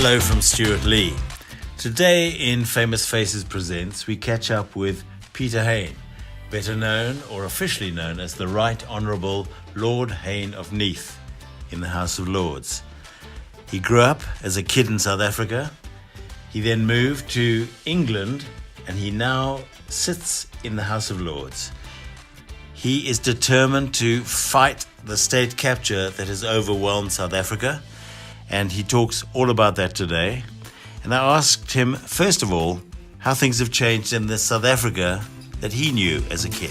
Hello from Stuart Lee. Today in Famous Faces Presents, we catch up with Peter Hain, better known or officially known as the Right Honourable Lord Hain of Neath in the House of Lords. He grew up as a kid in South Africa. He then moved to England and he now sits in the House of Lords. He is determined to fight the state capture that has overwhelmed South Africa, and he talks all about that today. And I asked him, first of all, how things have changed in the South Africa that he knew as a kid.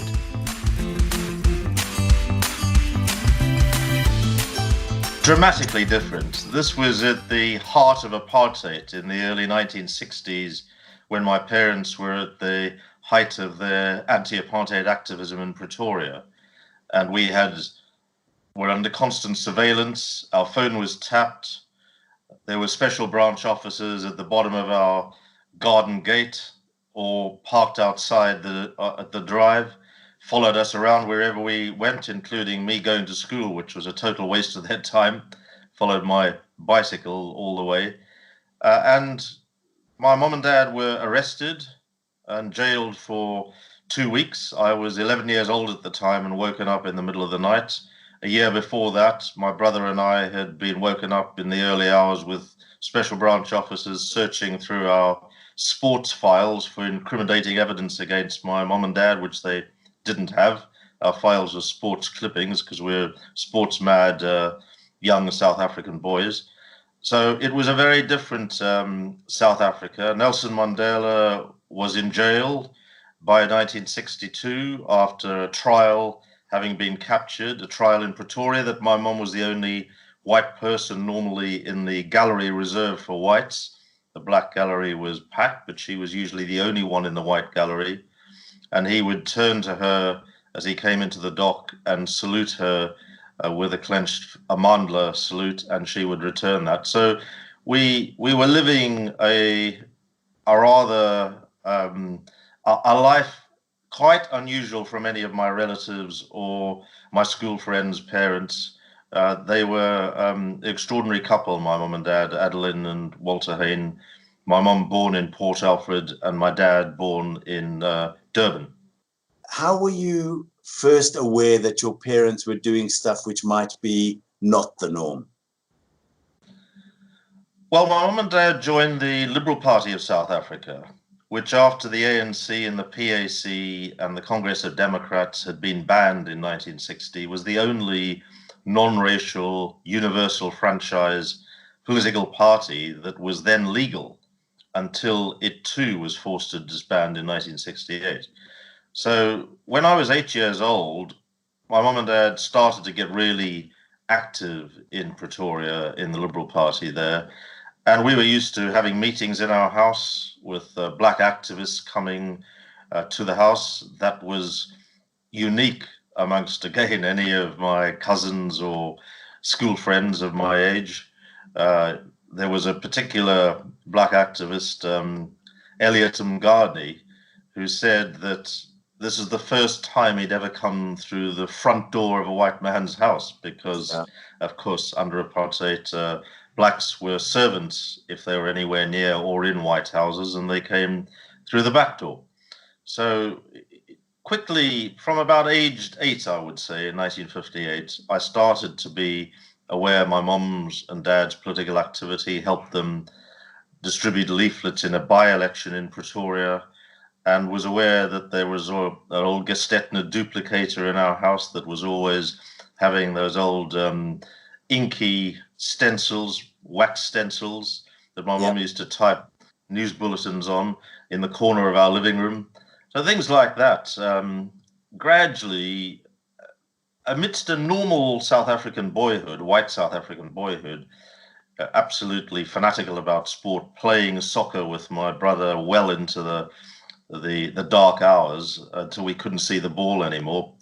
Dramatically different. This was at the heart of apartheid in the early 1960s, when my parents were at the height of their anti-apartheid activism in Pretoria. And we were under constant surveillance. Our phone was tapped. There were special branch officers at the bottom of our garden gate or parked outside at the drive, followed us around wherever we went, including me going to school, which was a total waste of their time, followed my bicycle all the way. And my mom and dad were arrested and jailed for 2 weeks. I was 11 years old at the time and woken up in the middle of the night. A year before that, my brother and I had been woken up in the early hours with special branch officers searching through our sports files for incriminating evidence against my mom and dad, which they didn't have. Our files were sports clippings because we're sports mad young South African boys. So it was a very different South Africa. Nelson Mandela was in jail by 1962 after a trial, having been captured, a trial in Pretoria that my mom was the only white person normally in the gallery reserved for whites. The black gallery was packed, but she was usually the only one in the white gallery. And he would turn to her as he came into the dock and salute her with a clenched Amandla salute, and she would return that. So we were living a rather a life quite unusual for many of my relatives or my school friends' parents. They were extraordinary couple, my mum and dad, Adeline and Walter Hain. My mum born in Port Alfred and my dad born in Durban. How were you first aware that your parents were doing stuff which might be not the norm? Well, my mum and dad joined the Liberal Party of South Africa, which after the ANC and the PAC and the Congress of Democrats had been banned in 1960, was the only non-racial universal franchise political party that was then legal until it too was forced to disband in 1968. So when I was 8 years old, my mum and dad started to get really active in Pretoria in the Liberal Party there. And we were used to having meetings in our house with black activists coming to the house. That was unique amongst, again, any of my cousins or school friends of my age. There was a particular black activist, Elliot Mngani, who said that this is the first time he'd ever come through the front door of a white man's house because, of course, under apartheid, blacks were servants if they were anywhere near or in white houses, and they came through the back door. So quickly, from about aged 8, I would say, in 1958, I started to be aware my mom's and dad's political activity, helped them distribute leaflets in a by-election in Pretoria, and was aware that there was an old Gestetner duplicator in our house that was always having those old inky stencils, wax stencils, that my mom used to type news bulletins on in the corner of our living room. So things like that. Gradually, amidst a normal South African boyhood, white South African boyhood, absolutely fanatical about sport, playing soccer with my brother well into the dark hours until we couldn't see the ball anymore,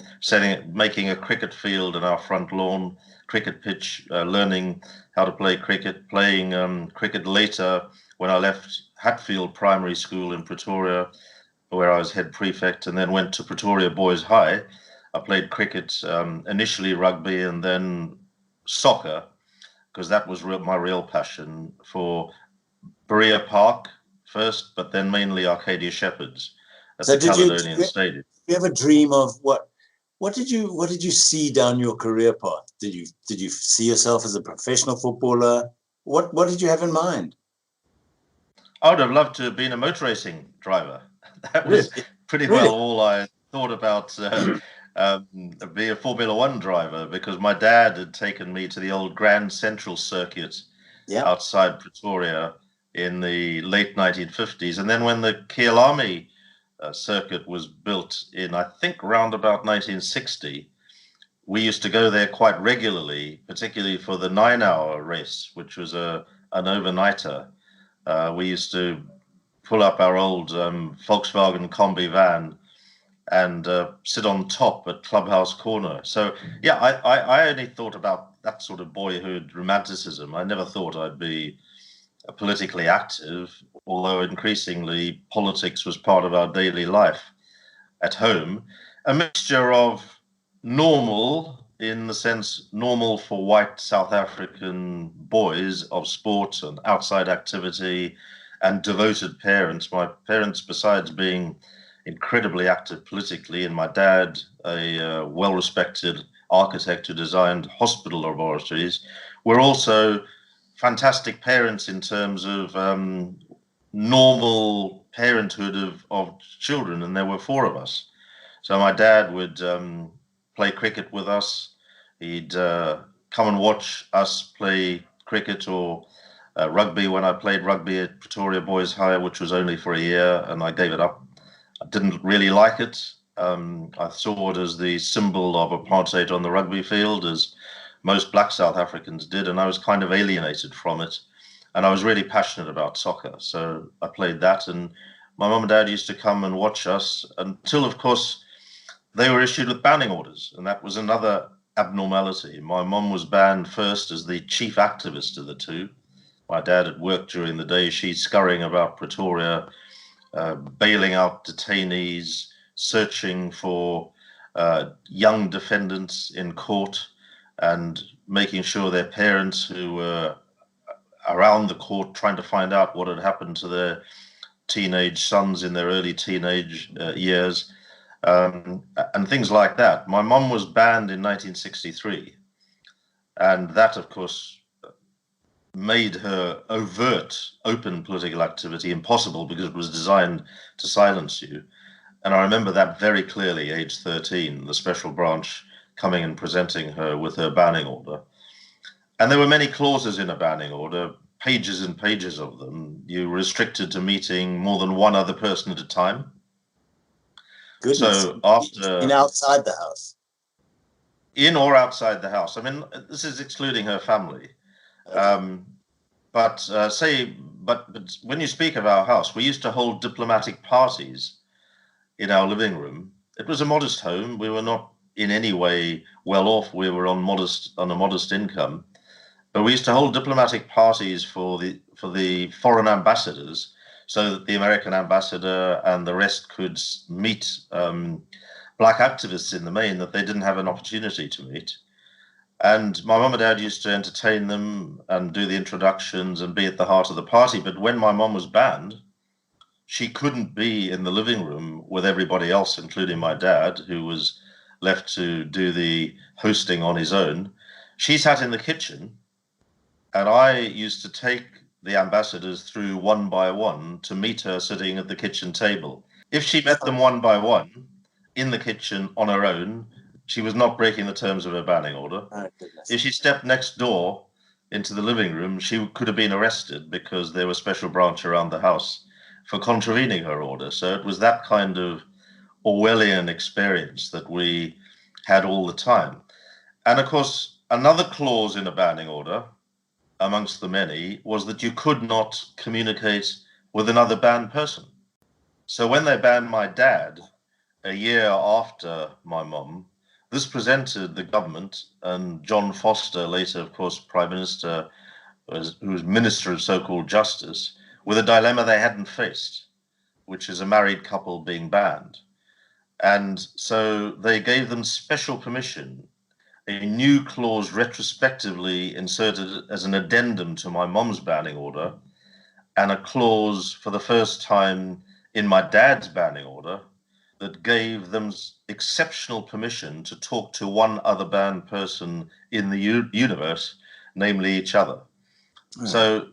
making a cricket field in our front lawn, cricket pitch, learning how to play cricket, playing cricket later when I left Hatfield Primary School in Pretoria, where I was head prefect, and then went to Pretoria Boys High. I played cricket, initially rugby and then soccer, because that was my real passion for Berea Park first, but then mainly Arcadia Shepherds at So the did you, Caledonian Stadium. you ever dream of what did you see down your career path? Did you see yourself as a professional footballer? What did you have in mind? I would have loved to have been a motor racing driver. That was Really? pretty well Really? all I thought about being a Formula One driver, because my dad had taken me to the old Grand Central circuit Yeah. outside Pretoria in the late 1950s. And then when the Kyalami circuit was built in, I think, round about 1960, we used to go there quite regularly, particularly for the 9-hour race, which was an overnighter. We used to pull up our old Volkswagen Combi van and sit on top at Clubhouse Corner. So, yeah, I only thought about that sort of boyhood romanticism. I never thought I'd be politically active, although increasingly politics was part of our daily life at home. A mixture of normal, in the sense normal for white South African boys, of sport and outside activity, and devoted parents. My parents, besides being incredibly active politically, and my dad, a well-respected architect who designed hospital laboratories, were also fantastic parents in terms of normal parenthood of children, and there were four of us. So my dad would play cricket with us. He'd come and watch us play cricket or rugby when I played rugby at Pretoria Boys High, which was only for a year, and I gave it up. I didn't really like it. I saw it as the symbol of apartheid on the rugby field, as most black South Africans did, and I was kind of alienated from it. And I was really passionate about soccer, so I played that. And my mum and dad used to come and watch us until, of course, they were issued with banning orders, and that was another abnormality. My mum was banned first as the chief activist of the two. My dad had worked during the day, she's scurrying about Pretoria, bailing out detainees, searching for young defendants in court, and making sure their parents, who were around the court trying to find out what had happened to their teenage sons in their early teenage years, and things like that. My mum was banned in 1963, and that, of course, made her overt, open political activity impossible, because it was designed to silence you. And I remember that very clearly, age 13, the special branch coming and presenting her with her banning order. And there were many clauses in a banning order, pages and pages of them. You were restricted to meeting more than one other person at a time. Goodness. So after... outside the house? In or outside the house. I mean, this is excluding her family. Okay. But when you speak of our house, we used to hold diplomatic parties in our living room. It was a modest home. We were not in any way well off. We were on a modest income. But we used to hold diplomatic parties for the foreign ambassadors, so that the American ambassador and the rest could meet black activists in the main that they didn't have an opportunity to meet. And my mum and dad used to entertain them and do the introductions and be at the heart of the party. But when my mum was banned, she couldn't be in the living room with everybody else, including my dad, who was left to do the hosting on his own. She sat in the kitchen, and I used to take the ambassadors through one by one to meet her sitting at the kitchen table. If she met them one by one in the kitchen on her own, she was not breaking the terms of her banning order. Oh, goodness. If she stepped next door into the living room, she could have been arrested, because there was special branch around the house for contravening her order. So it was that kind of Orwellian experience that we had all the time. And of course, another clause in a banning order, amongst the many, was that you could not communicate with another banned person. So when they banned my dad a year after my mum, this presented the government, and John Foster, later, of course, Prime Minister, who was Minister of So-called Justice, with a dilemma they hadn't faced, which is a married couple being banned. And so they gave them special permission, a new clause retrospectively inserted as an addendum to my mum's banning order, and a clause for the first time in my dad's banning order that gave them exceptional permission to talk to one other banned person in the universe, namely each other. So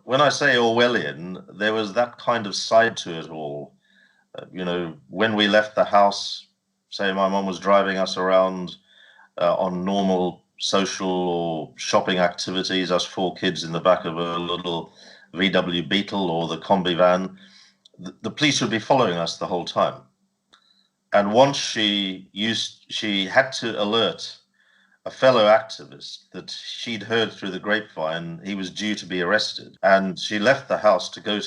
when I say Orwellian, there was that kind of side to it all. When we left the house, say my mom was driving us around on normal social or shopping activities, us four kids in the back of a little VW Beetle or the combi van, the police would be following us the whole time. And once she had to alert a fellow activist that she'd heard through the grapevine he was due to be arrested. And she left our home to go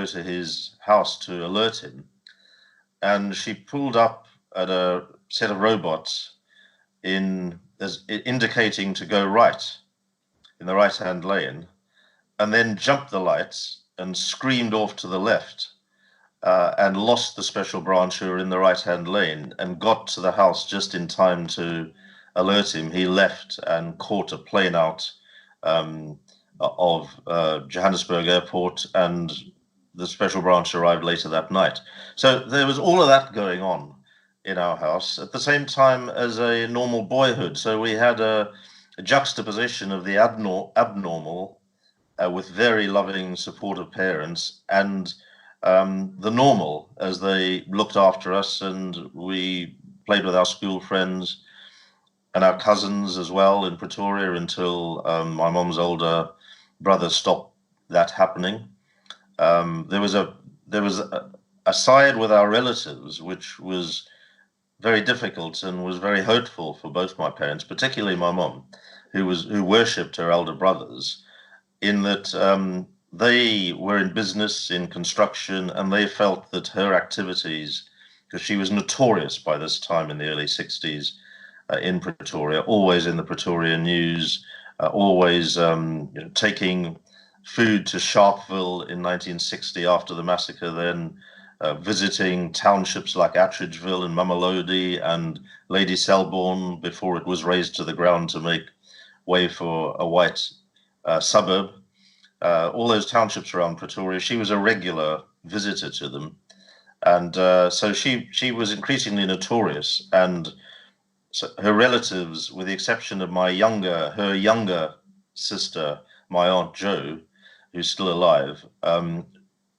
to his house to alert him. And she pulled up at a set of robots indicating to go right in the right-hand lane, and then jumped the lights and screamed off to the left. And lost the special branch who were in the right-hand lane and got to the house just in time to alert him. He left and caught a plane out of Johannesburg Airport, and the special branch arrived later that night. So there was all of that going on in our house at the same time as a normal boyhood. So we had a juxtaposition of the abnormal with very loving, supportive parents, and the normal, as they looked after us, and we played with our school friends and our cousins as well in Pretoria until my mom's older brother stopped that happening. There was a side with our relatives which was very difficult and was very hurtful for both my parents, particularly my mom, who worshipped her elder brothers, in that they were in business, in construction, and they felt that her activities, because she was notorious by this time in the early 60s in Pretoria, always in the Pretoria news, always taking food to Sharpeville in 1960 after the massacre, then visiting townships like Attridgeville and Mamelodi and Lady Selborne before it was razed to the ground to make way for a white suburb. All those townships around Pretoria, she was a regular visitor to them. And so she was increasingly notorious. And so her relatives, with the exception of her younger sister, my Aunt Jo, who's still alive,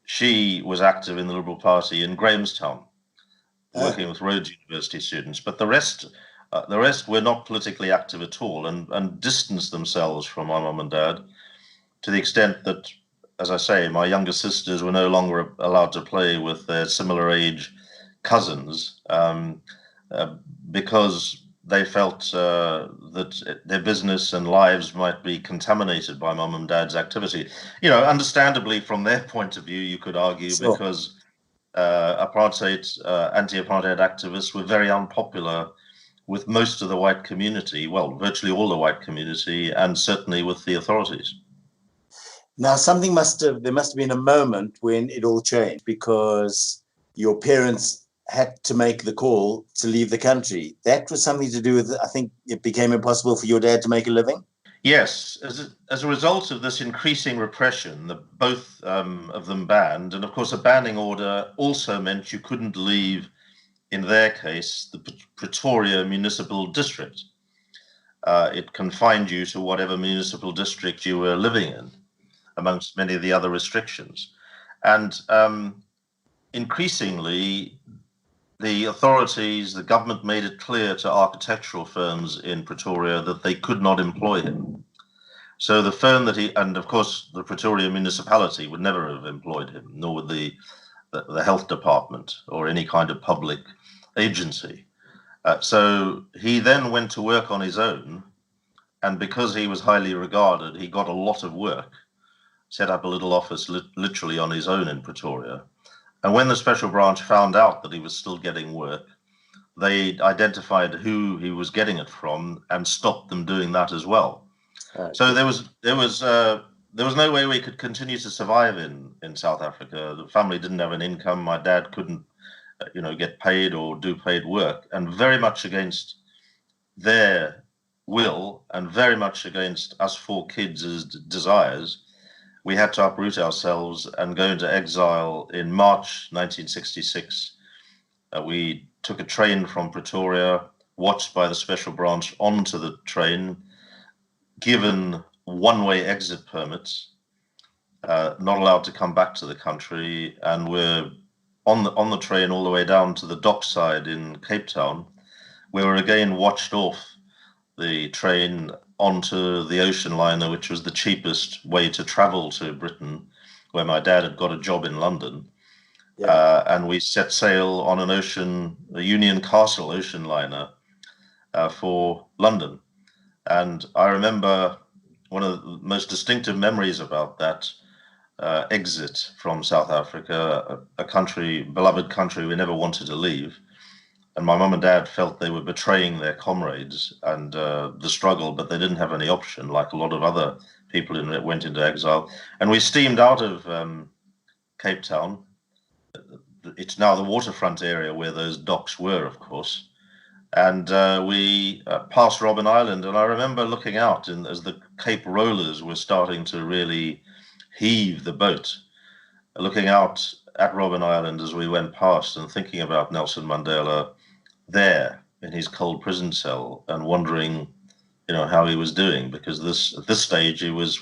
she was active in the Liberal Party in Grahamstown, working with Rhodes University students. But the rest were not politically active at all and distanced themselves from my mum and dad, to the extent that, as I say, my younger sisters were no longer allowed to play with their similar age cousins because they felt that their business and lives might be contaminated by mum and dad's activity. Understandably, from their point of view, you could argue, sure, because anti-apartheid activists were very unpopular with most of the white community, well, virtually all the white community, and certainly with the authorities. Now, there must have been a moment when it all changed, because your parents had to make the call to leave the country. That was something to do with, I think, it became impossible for your dad to make a living? Yes. As a result of this increasing repression, both of them banned, and of course a banning order also meant you couldn't leave, in their case, the Pretoria Municipal District. It confined you to whatever municipal district you were living in, amongst many of the other restrictions. And increasingly, the authorities, the government made it clear to architectural firms in Pretoria that they could not employ him. So the firm and of course the Pretoria municipality would never have employed him, nor would the health department or any kind of public agency. So he then went to work on his own, and because he was highly regarded, he got a lot of work, set up a little office literally on his own in Pretoria. And when the special branch found out that he was still getting work, they identified who he was getting it from and stopped them doing that as well. Right. So there was no way we could continue to survive in South Africa. The family didn't have an income. My dad couldn't, get paid or do paid work, and very much against their will and very much against us four kids' desires, we had to uproot ourselves and go into exile in March 1966. We took a train from Pretoria, watched by the special branch onto the train, given one-way exit permits, not allowed to come back to the country, and we're on the train all the way down to the dockside in Cape Town. We were again watched off the train onto the ocean liner, which was the cheapest way to travel to Britain, where my dad had got a job in London. Yeah. And we set sail on a Union Castle ocean liner for London. And I remember one of the most distinctive memories about that exit from South Africa, a country, beloved country we never wanted to leave. And my mum and dad felt they were betraying their comrades and the struggle, but they didn't have any option, like a lot of other people went into exile. And we steamed out of Cape Town. It's now the waterfront area where those docks were, of course. And we passed Robben Island. And I remember looking out as the Cape rollers were starting to really heave the boat, looking out at Robben Island as we went past and thinking about Nelson Mandela there in his cold prison cell and wondering, how he was doing, because at this stage he was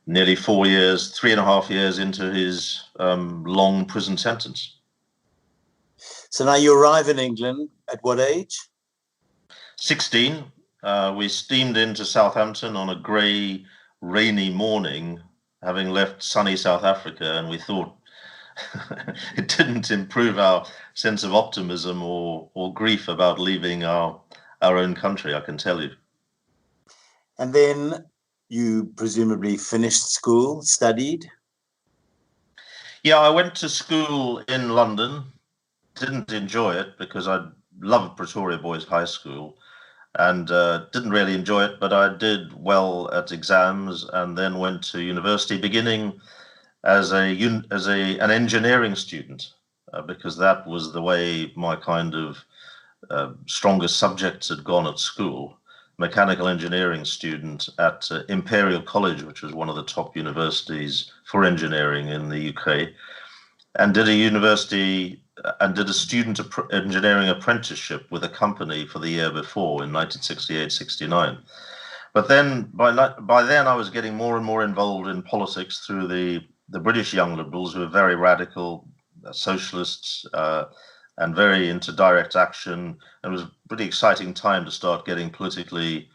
nearly 4 years, 3.5 years into his long prison sentence. So now you arrive in England at what age? 16. We steamed into Southampton on a grey, rainy morning, having left sunny South Africa, and we thought it didn't improve our sense of optimism or grief about leaving our own country, I can tell you. And then you presumably finished school, studied? Yeah, I went to school in London. Didn't enjoy it because I loved Pretoria Boys High School and didn't really enjoy it, but I did well at exams and then went to university, beginning as an engineering student, because that was the way my kind of strongest subjects had gone at school. Mechanical engineering student at Imperial College, which was one of the top universities for engineering in the UK, and did a student engineering apprenticeship with a company for the year before in 1968-69. But then by then I was getting more and more involved in politics through the British Young Liberals, who were very radical socialists and very into direct action. And it was a pretty exciting time to start getting politically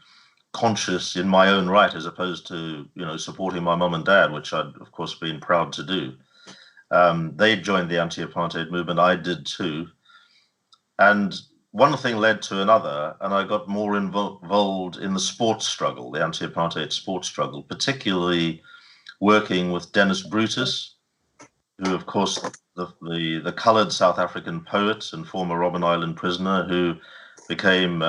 conscious in my own right, as opposed to, supporting my mum and dad, which I'd, of course, been proud to do. They joined the anti-apartheid movement. I did too. And one thing led to another, and I got more involved in the sports struggle, the anti-apartheid sports struggle, particularly working with Dennis Brutus, who, of course, the coloured South African poet and former Robben Island prisoner, who became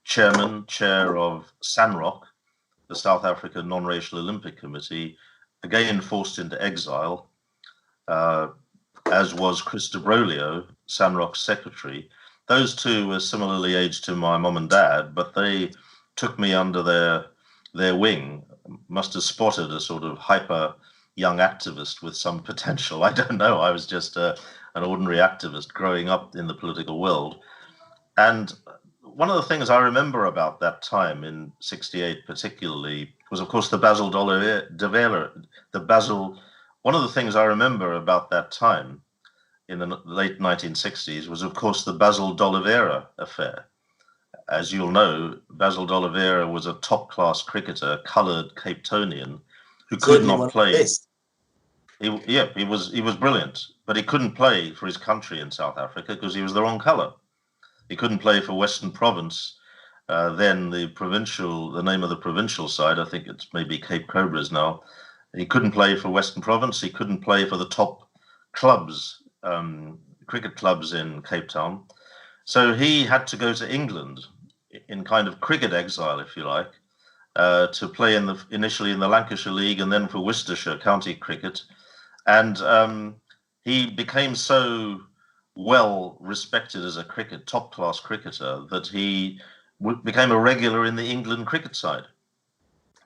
chair of SANROC, the South African Non-Racial Olympic Committee, again forced into exile, as was Chris de Brolio, SANROC's secretary. Those two were similarly aged to my mum and dad, but they took me under their wing, must have spotted a sort of hyper young activist with some potential. I don't know. I was just an ordinary activist growing up in the political world. And one of the things I remember about that time in 68 particularly was, of course, the Basil d'Oliveira. One of the things I remember about that time in the late 1960s was, of course, the Basil d'Oliveira affair. As you'll know, Basil d'Oliveira was a top-class cricketer, coloured Cape Townian, who could not play. He was brilliant, but he couldn't play for his country in South Africa because he was the wrong colour. He couldn't play for Western Province, then the name of the provincial side, I think it's maybe Cape Cobras now. He couldn't play for Western Province. He couldn't play for the top clubs, cricket clubs in Cape Town. So he had to go to England in kind of cricket exile, if you like, to play initially in the Lancashire League and then for Worcestershire county cricket. And he became so well respected as a top-class cricketer that he became a regular in the England cricket side.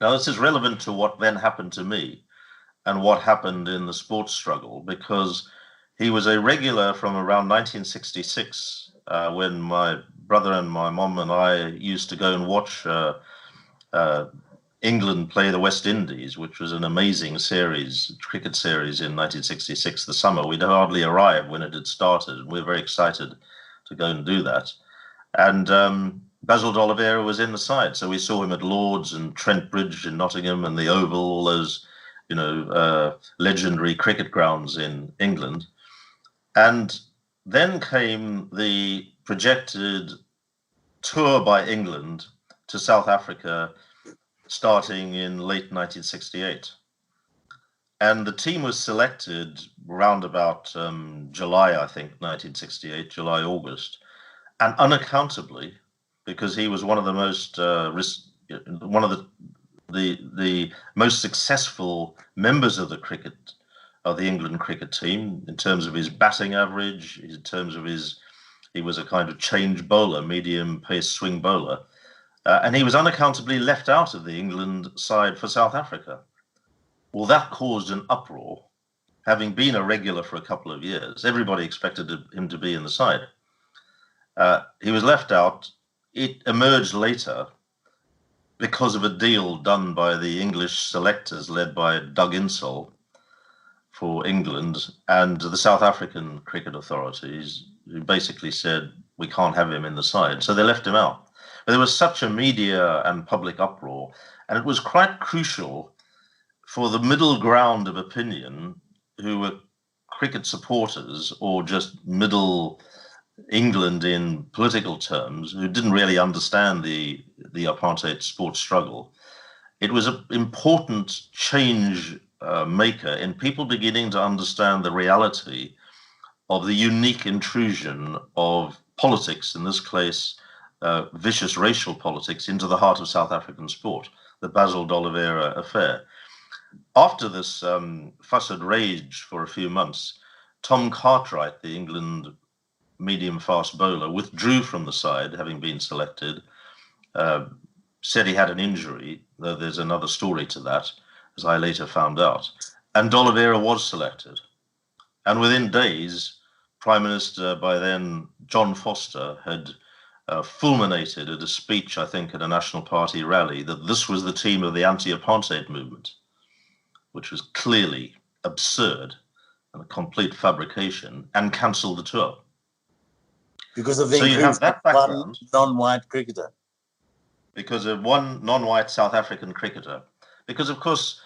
Now, this is relevant to what then happened to me and what happened in the sports struggle, because he was a regular from around 1966, when my brother and my mom and I used to go and watch England play the West Indies, which was an amazing cricket series in 1966, the summer. We'd hardly arrived when it had started, and we were very excited to go and do that. And Basil D'Oliveira was in the side, so we saw him at Lord's and Trent Bridge in Nottingham and the Oval, all those, legendary cricket grounds in England. And then came the projected tour by England to South Africa, starting in late 1968. And the team was selected round about July, I think, 1968, July, August. And unaccountably, because he was one of the most, one of the most successful members of the England cricket team in terms of his batting average, in terms of he was a kind of change bowler, medium pace swing bowler. And he was unaccountably left out of the England side for South Africa. Well, that caused an uproar. Having been a regular for a couple of years, everybody expected him to be in the side. He was left out. It emerged later because of a deal done by the English selectors led by Doug Insall for England and the South African cricket authorities, who basically said, we can't have him in the side. So they left him out. But there was such a media and public uproar, and it was quite crucial for the middle ground of opinion, who were cricket supporters or just middle England in political terms, who didn't really understand the apartheid sports struggle. It was an important change maker in people beginning to understand the reality of the unique intrusion of politics, in this case, vicious racial politics, into the heart of South African sport, the Basil D'Oliveira affair. After this fuss had raged for a few months, Tom Cartwright, the England medium-fast bowler, withdrew from the side, having been selected, said he had an injury, though there's another story to that, as I later found out. And D'Oliveira was selected. And within days, Prime Minister by then, John Foster, had fulminated at a speech, I think, at a National Party rally, that this was the team of the anti-apartheid movement, which was clearly absurd and a complete fabrication, and cancelled the tour. Because of the so you have that background, one non-white cricketer. Because of one non-white South African cricketer. Because, of course,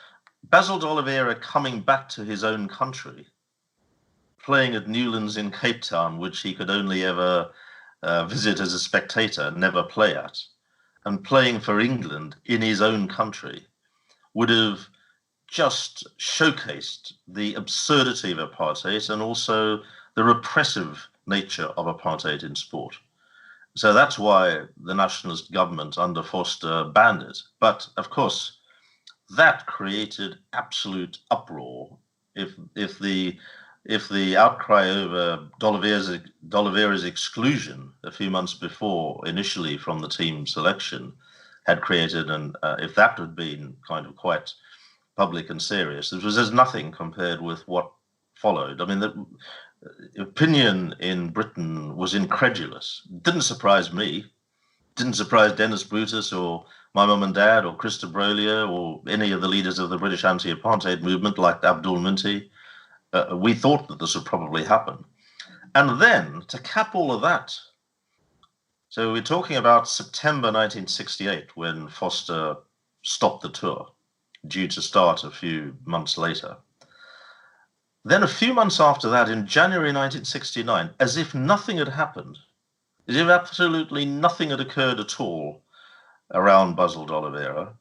Basil D'Oliveira coming back to his own country, playing at Newlands in Cape Town, which he could only ever visit as a spectator, never play at, and playing for England in his own country, would have just showcased the absurdity of apartheid and also the repressive nature of apartheid in sport. So that's why the nationalist government under Foster banned it. But of course, that created absolute uproar. If the outcry over D'Oliveira's exclusion a few months before, initially from the team selection, had created, and if that had been kind of quite public and serious, it was as nothing compared with what followed. I mean, the opinion in Britain was incredulous. It didn't surprise me. Didn't surprise Dennis Brutus or my mum and dad or Christa Brolier or any of the leaders of the British anti-apartheid movement like Abdul Minty. We thought that this would probably happen. And then to cap all of that, so we're talking about September 1968 when Foster stopped the tour, due to start a few months later. Then a few months after that, in January 1969, as if nothing had happened, as if absolutely nothing had occurred at all around Basil D'Oliveira,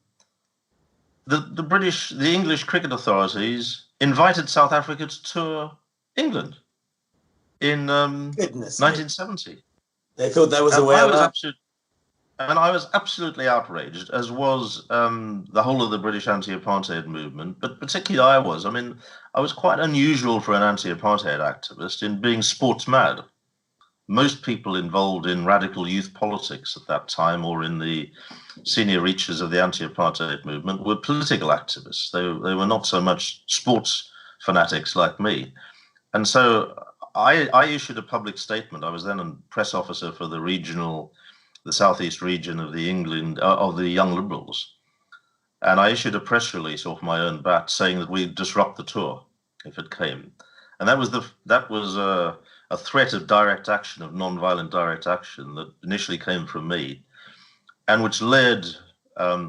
the English cricket authorities invited South Africa to tour England in 1970. They thought that was a way out. And I was absolutely outraged, as was the whole of the British anti-apartheid movement, but particularly I was. I mean, I was quite unusual for an anti-apartheid activist in being sports mad. most people involved in radical youth politics at that time, or in the senior reaches of the anti-apartheid movement, were political activists. They were not so much sports fanatics like me. And so I issued a public statement. I was then a press officer for the southeast region of the England of the Young Liberals, and I issued a press release off my own bat saying that we'd disrupt the tour if it came, and that was a threat of direct action, of non-violent direct action, that initially came from me, and which led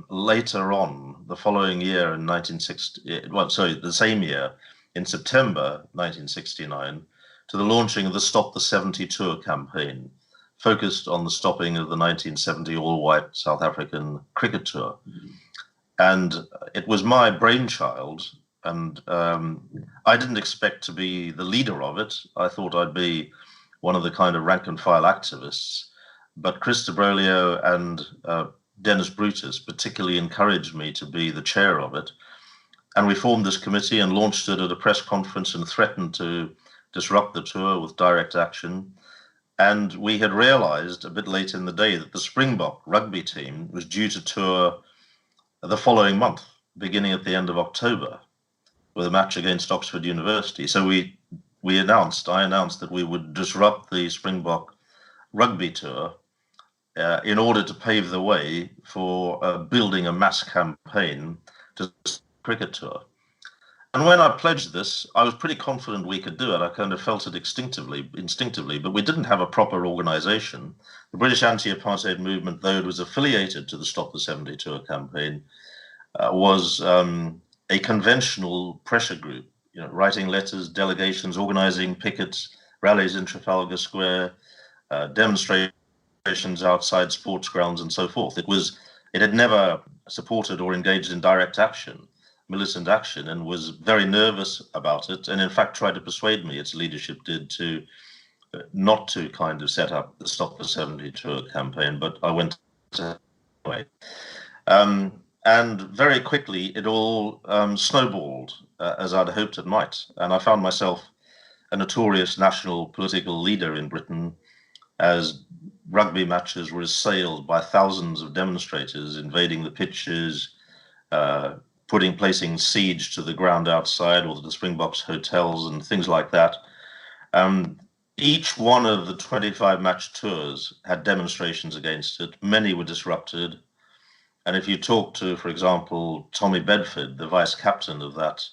later on, the following year in 1960, well, sorry, the same year, in September 1969, to the launching of the Stop the 70 tour campaign, focused on the stopping of the 1970 all-white South African cricket tour. And it was my brainchild, and I didn't expect to be the leader of it. I thought I'd be one of the kind of rank-and-file activists. But Chris de Broglie and Dennis Brutus particularly encouraged me to be the chair of it. And we formed this committee and launched it at a press conference and threatened to disrupt the tour with direct action. And we had realized a bit late in the day that the Springbok rugby team was due to tour the following month, beginning at the end of October, with a match against Oxford University. So I announced that we would disrupt the Springbok rugby tour in order to pave the way for building a mass campaign to cricket tour. And when I pledged this, I was pretty confident we could do it. I kind of felt it instinctively, but we didn't have a proper organization. The British anti-apartheid movement, though it was affiliated to the Stop the 70 tour campaign, was a conventional pressure group, writing letters, delegations, organizing pickets, rallies in Trafalgar Square, demonstrations outside sports grounds, and so forth. It had never supported or engaged in direct action, militant action, and was very nervous about it, and in fact tried to persuade me, its leadership did, to not to kind of set up the Stop the 70 tour campaign, but I went anyway. And very quickly it all snowballed, as I'd hoped it might, and I found myself a notorious national political leader in Britain, as rugby matches were assailed by thousands of demonstrators invading the pitches, placing siege to the ground outside or the Springboks hotels and things like that. Each one of the 25 match tours had demonstrations against it. Many were disrupted. And if you talk to, for example, Tommy Bedford, the vice captain of that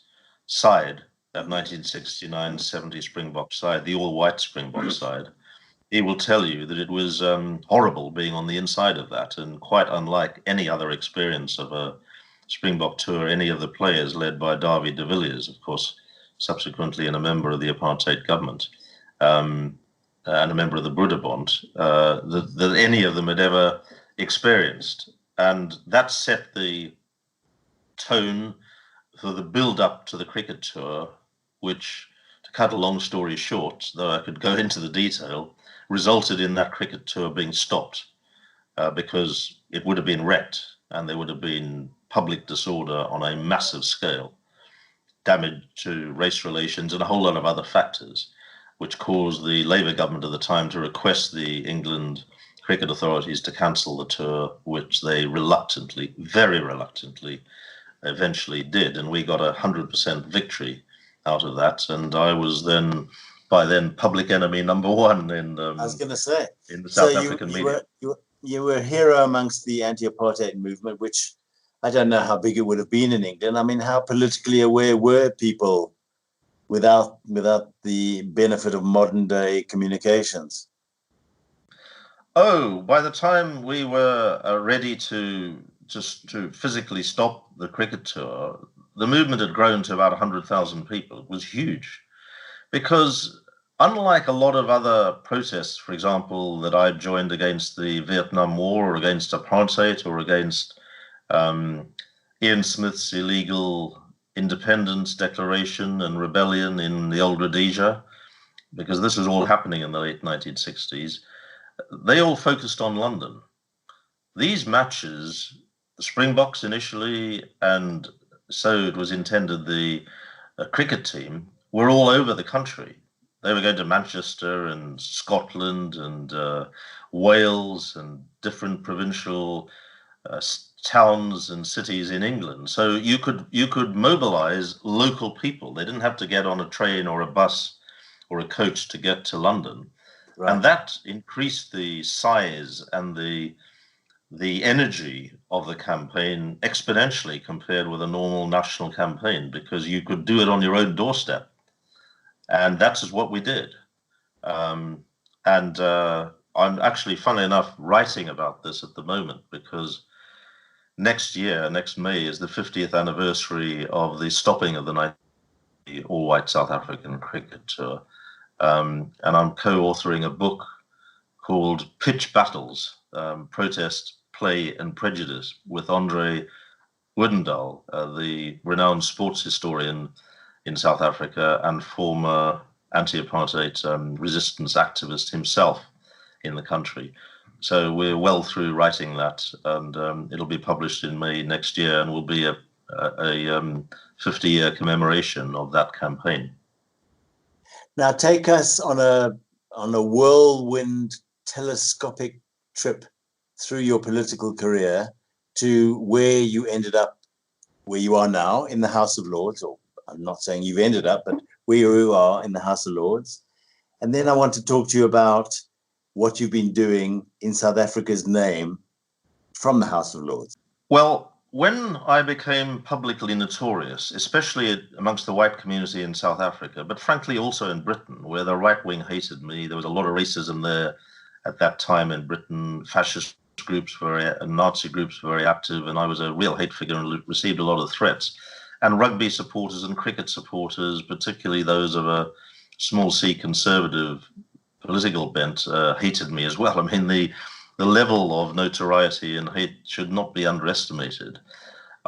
side, that 1969-70 Springbok side, the all-white Springbok side, he will tell you that it was horrible being on the inside of that, and quite unlike any other experience of a Springbok tour, any of the players led by Davy de Villiers, of course, subsequently and a member of the apartheid government, and a member of the Broederbond, that any of them had ever experienced. And that set the tone for the build-up to the cricket tour, which, to cut a long story short, though I could go into the detail, resulted in that cricket tour being stopped because it would have been wrecked, and there would have been public disorder on a massive scale, damage to race relations, and a whole lot of other factors, which caused the Labour government at the time to request the England cricket authorities to cancel the tour, which they reluctantly, very reluctantly, eventually did. And we got 100% victory out of that. And I was by then, public enemy number one in I was going to say, in the South African media. You were a hero amongst the anti-apartheid movement, which I don't know how big it would have been in England. I mean, how politically aware were people without the benefit of modern day communications? Oh, by the time we were ready to physically stop the cricket tour, the movement had grown to about 100,000 people. It was huge, because unlike a lot of other protests, for example, that I joined against the Vietnam War or against apartheid or against Ian Smith's illegal independence declaration and rebellion in the old Rhodesia, because this was all happening in the late 1960s, they all focused on London. These matches, the Springboks initially, and so it was intended the cricket team, were all over the country. They were going to Manchester and Scotland and Wales and different provincial towns and cities in England. So you could mobilize local people. They didn't have to get on a train or a bus or a coach to get to London. Right. And that increased the size and the energy of the campaign exponentially compared with a normal national campaign, because you could do it on your own doorstep. And that's what we did. And I'm actually, funnily enough, writing about this at the moment, because next May, is the 50th anniversary of the stopping of the all-white South African cricket tour. And I'm co-authoring a book called Pitch Battles, Protest, Play and Prejudice, with Andre Woodendal, the renowned sports historian in South Africa and former anti-apartheid resistance activist himself in the country. So we're well through writing that, and it'll be published in May next year, and will be a 50-year commemoration of that campaign. Now take us on a whirlwind telescopic trip through your political career to where you ended up, where you are now in the House of Lords, or I'm not saying you've ended up, but where you are in the House of Lords. And then I want to talk to you about what you've been doing in South Africa's name from the House of Lords. Well, when I became publicly notorious, especially amongst the white community in South Africa, but frankly also in Britain, where the right wing hated me, there was a lot of racism there at that time in Britain. Fascist groups and Nazi groups were very active, and I was a real hate figure and received a lot of threats. And rugby supporters and cricket supporters, particularly those of a small c conservative political bent, hated me as well. I mean, the level of notoriety and hate should not be underestimated.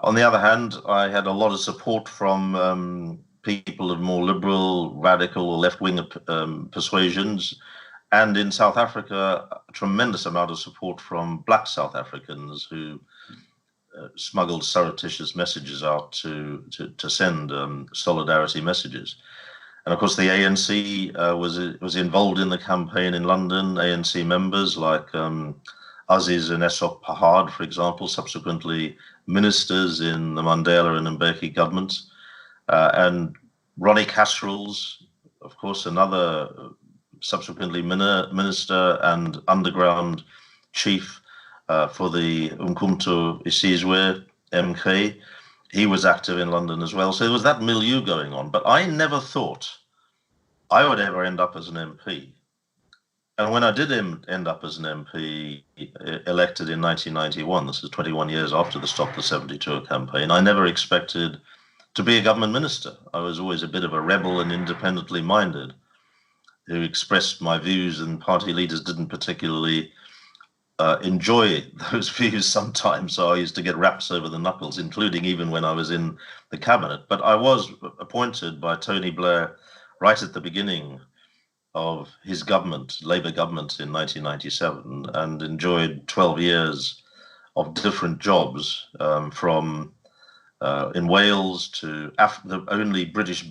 On the other hand, I had a lot of support from people of more liberal, radical, or left-wing persuasions. And in South Africa, a tremendous amount of support from black South Africans who smuggled surreptitious messages out to send solidarity messages. And of course, the ANC was involved in the campaign in London. ANC members like Aziz and Esop Pahad, for example, subsequently ministers in the Mandela and Mbeki governments. And Ronnie Kasrils, of course, another subsequently minister and underground chief for the Umkhonto Isizwe MK. He was active in London as well. So there was that milieu going on. But I never thought I would ever end up as an MP. And when I did end up as an MP, elected in 1991, this is 21 years after the Stop the 72 campaign, I never expected to be a government minister. I was always a bit of a rebel and independently minded, who expressed my views, and party leaders didn't particularly enjoy those views sometimes. So I used to get raps over the knuckles, including even when I was in the cabinet. But I was appointed by Tony Blair right at the beginning of his government, Labour government, in 1997, and enjoyed 12 years of different jobs, from in Wales to the only British,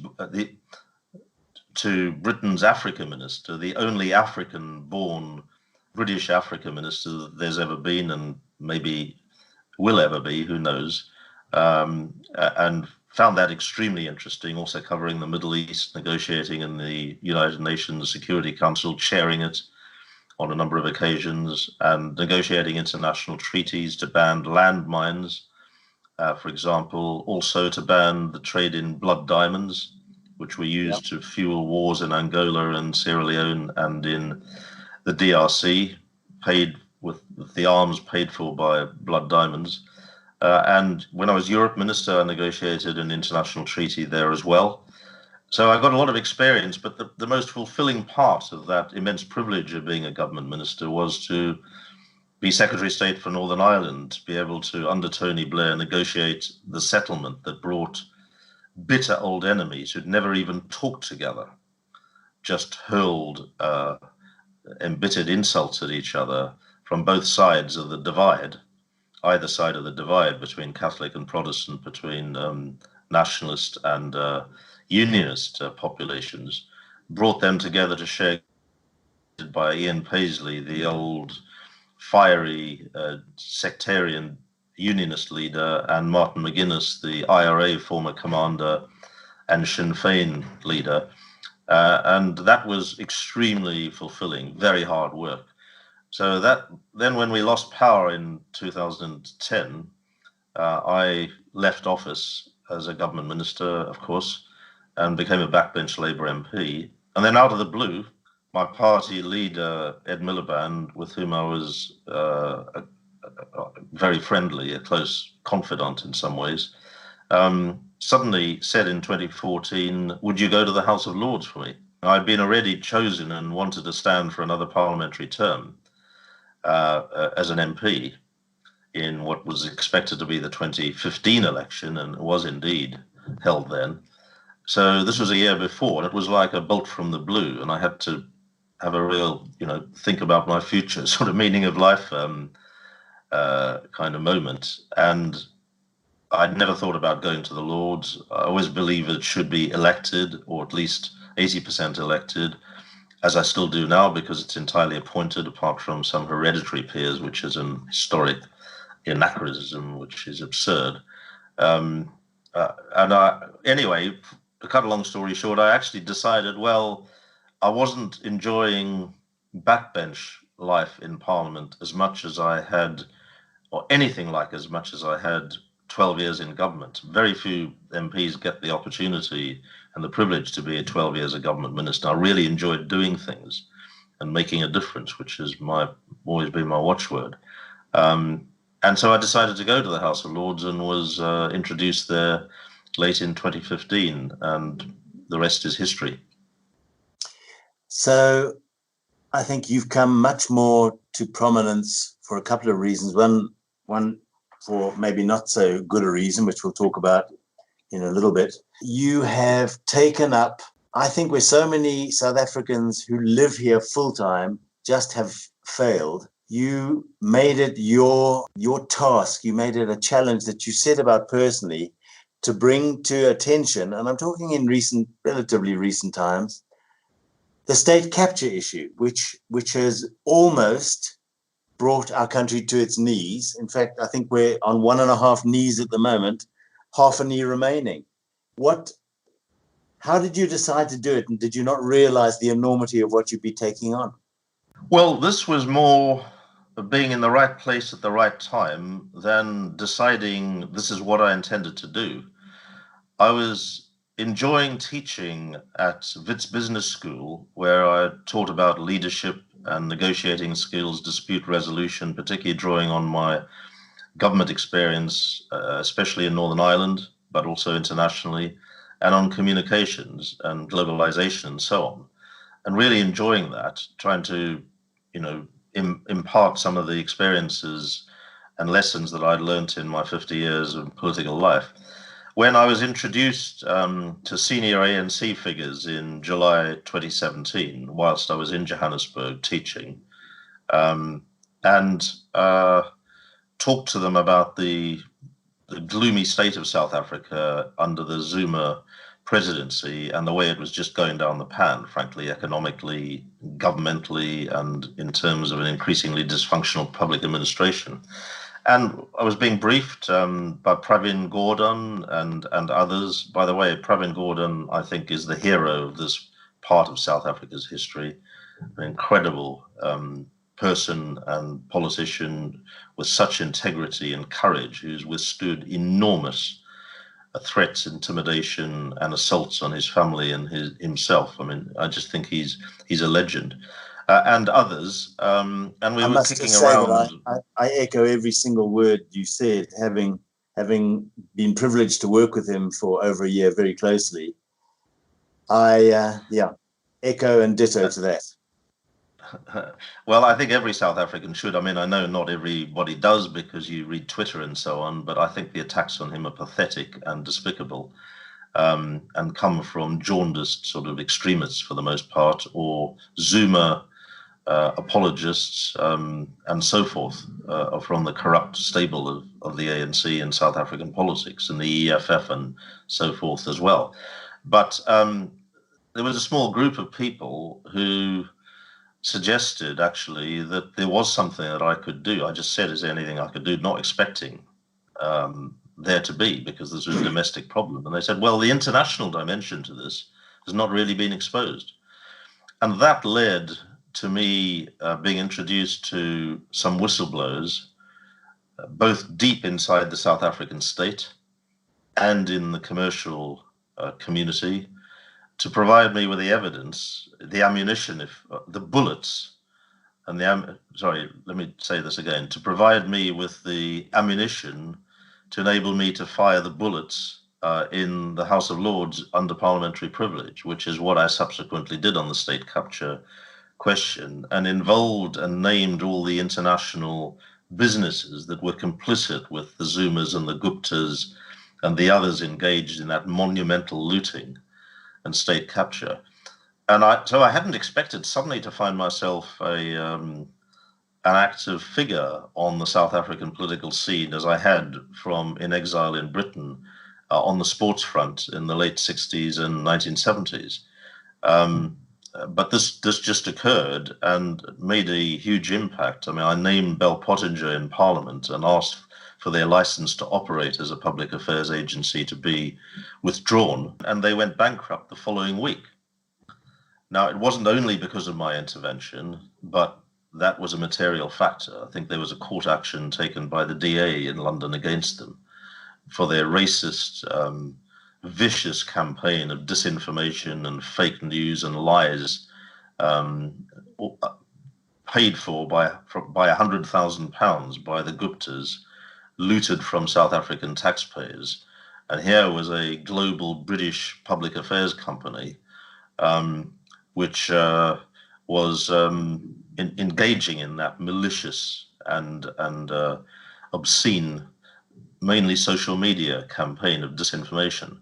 to Britain's Africa minister, the only African-born British Africa minister that there's ever been, and maybe will ever be, who knows, and found that extremely interesting, also covering the Middle East, negotiating in the United Nations Security Council, chairing it on a number of occasions, and negotiating international treaties to ban landmines, for example, also to ban the trade in blood diamonds, which were used to fuel wars in Angola and Sierra Leone and in the DRC, paid with the arms paid for by blood diamonds. And when I was Europe minister, I negotiated an international treaty there as well. So I got a lot of experience, but the most fulfilling part of that immense privilege of being a government minister was to be Secretary of State for Northern Ireland, to be able to, under Tony Blair, negotiate the settlement that brought bitter old enemies who'd never even talked together, just hurled embittered insults at each other from both sides of the divide, either side of the divide between Catholic and Protestant, between nationalist and unionist populations, brought them together to share by Ian Paisley, the old fiery sectarian unionist leader, and Martin McGuinness, the IRA former commander and Sinn Féin leader. And that was extremely fulfilling, very hard work. So then when we lost power in 2010, I left office as a government minister, of course, and became a backbench Labour MP. And then out of the blue, my party leader, Ed Miliband, with whom I was very friendly, a close confidant in some ways, suddenly said in 2014, would you go to the House of Lords for me? I'd been already chosen and wanted to stand for another parliamentary term as an MP in what was expected to be the 2015 election, and was indeed held then. So this was a year before, and it was like a bolt from the blue, and I had to have a real, think about my future, sort of meaning of life kind of moment. And I'd never thought about going to the Lords. I always believe it should be elected, or at least 80% elected, as I still do now, because it's entirely appointed, apart from some hereditary peers, which is an historic anachronism, which is absurd. Anyway, to cut a long story short, I actually decided, well, I wasn't enjoying backbench life in Parliament as much as I had, or anything like as much as I had 12 years in government. Very few MPs get the opportunity and the privilege to be 12 years a government minister. I really enjoyed doing things and making a difference, which has always been my watchword. And so I decided to go to the House of Lords and was introduced there late in 2015, and the rest is history. So I think you've come much more to prominence for a couple of reasons. One for maybe not so good a reason, which we'll talk about in a little bit. You have taken up, I think where so many South Africans who live here full time just have failed, you made it your task, you made it a challenge that you set about personally to bring to attention, and I'm talking in relatively recent times, the state capture issue, which has almost brought our country to its knees. In fact, I think we're on 1.5 knees at the moment, half a knee remaining. How did you decide to do it? And did you not realize the enormity of what you'd be taking on? Well, this was more being in the right place at the right time than deciding this is what I intended to do. I was enjoying teaching at Wits Business School, where I taught about leadership and negotiating skills, dispute resolution, particularly drawing on my government experience, especially in Northern Ireland, but also internationally, and on communications and globalization and so on. And really enjoying that, trying to, impart some of the experiences and lessons that I'd learnt in my 50 years of political life. When I was introduced to senior ANC figures in July 2017, whilst I was in Johannesburg teaching, and talked to them about the gloomy state of South Africa under the Zuma presidency and the way it was just going down the pan, frankly, economically, governmentally, and in terms of an increasingly dysfunctional public administration. And I was being briefed by Pravin Gordhan and others. By the way, Pravin Gordhan, I think, is the hero of this part of South Africa's history. An incredible person and politician with such integrity and courage, who's withstood enormous threats, intimidation, and assaults on his family and himself. I mean, I just think he's a legend. And others, and we were kicking around. I echo every single word you said, having been privileged to work with him for over a year very closely. I echo and ditto to that. Well, I think every South African should. I mean, I know not everybody does because you read Twitter and so on, but I think the attacks on him are pathetic and despicable, and come from jaundiced sort of extremists for the most part, or Zuma apologists and so forth, from the corrupt stable of the ANC in South African politics, and the EFF and so forth as well. But there was a small group of people who suggested actually that there was something that I could do. I just said, is there anything I could do, not expecting there to be, because this was a domestic problem. And they said, well, the international dimension to this has not really been exposed. And that led to me being introduced to some whistleblowers, both deep inside the South African state and in the commercial community, to provide me with the evidence, the ammunition, the bullets, and let me say this again, to provide me with the ammunition to enable me to fire the bullets in the House of Lords under parliamentary privilege, which is what I subsequently did on the state capture question, and involved and named all the international businesses that were complicit with the Zumas and the Guptas and the others engaged in that monumental looting and state capture. And so I hadn't expected suddenly to find myself an active figure on the South African political scene, as I had from in exile in Britain on the sports front in the late 60s and 1970s. But this just occurred and made a huge impact. I mean, I named Bell Pottinger in Parliament and asked for their license to operate as a public affairs agency to be withdrawn, and they went bankrupt the following week. Now, it wasn't only because of my intervention, but that was a material factor. I think there was a court action taken by the DA in London against them for their racist, vicious campaign of disinformation and fake news and lies, paid for by £100,000 by the Guptas, looted from South African taxpayers. And here was a global British public affairs company, which was engaging in that malicious and obscene, mainly social media campaign of disinformation.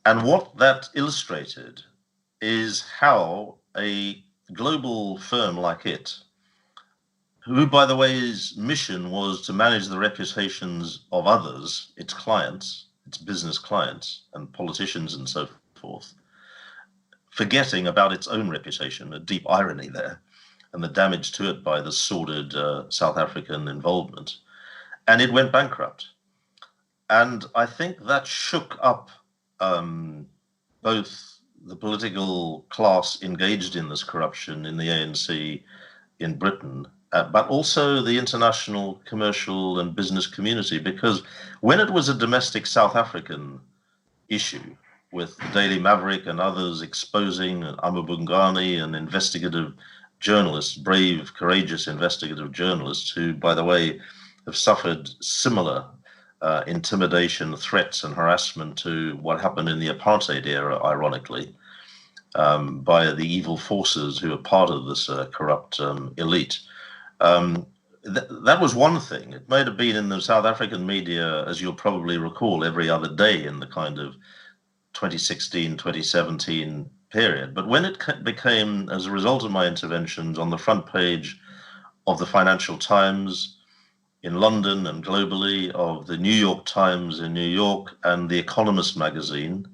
And what that illustrated is how a global firm like it, who, by the way, his mission was to manage the reputations of others, its clients, its business clients and politicians and so forth, forgetting about its own reputation, a deep irony there, and the damage to it by the sordid South African involvement. And it went bankrupt. And I think that shook up both the political class engaged in this corruption in the ANC in Britain, but also the international commercial and business community, because when it was a domestic South African issue, with the Daily Maverick and others exposing Amabungani and investigative journalists, brave, courageous investigative journalists who, by the way, have suffered similar intimidation, threats and harassment to what happened in the apartheid era, ironically, by the evil forces who are part of this corrupt elite. That was one thing. It might have been in the South African media, as you'll probably recall, every other day in the kind of 2016, 2017 period. But when it became, as a result of my interventions, on the front page of the Financial Times in London and globally, of the New York Times in New York and The Economist magazine,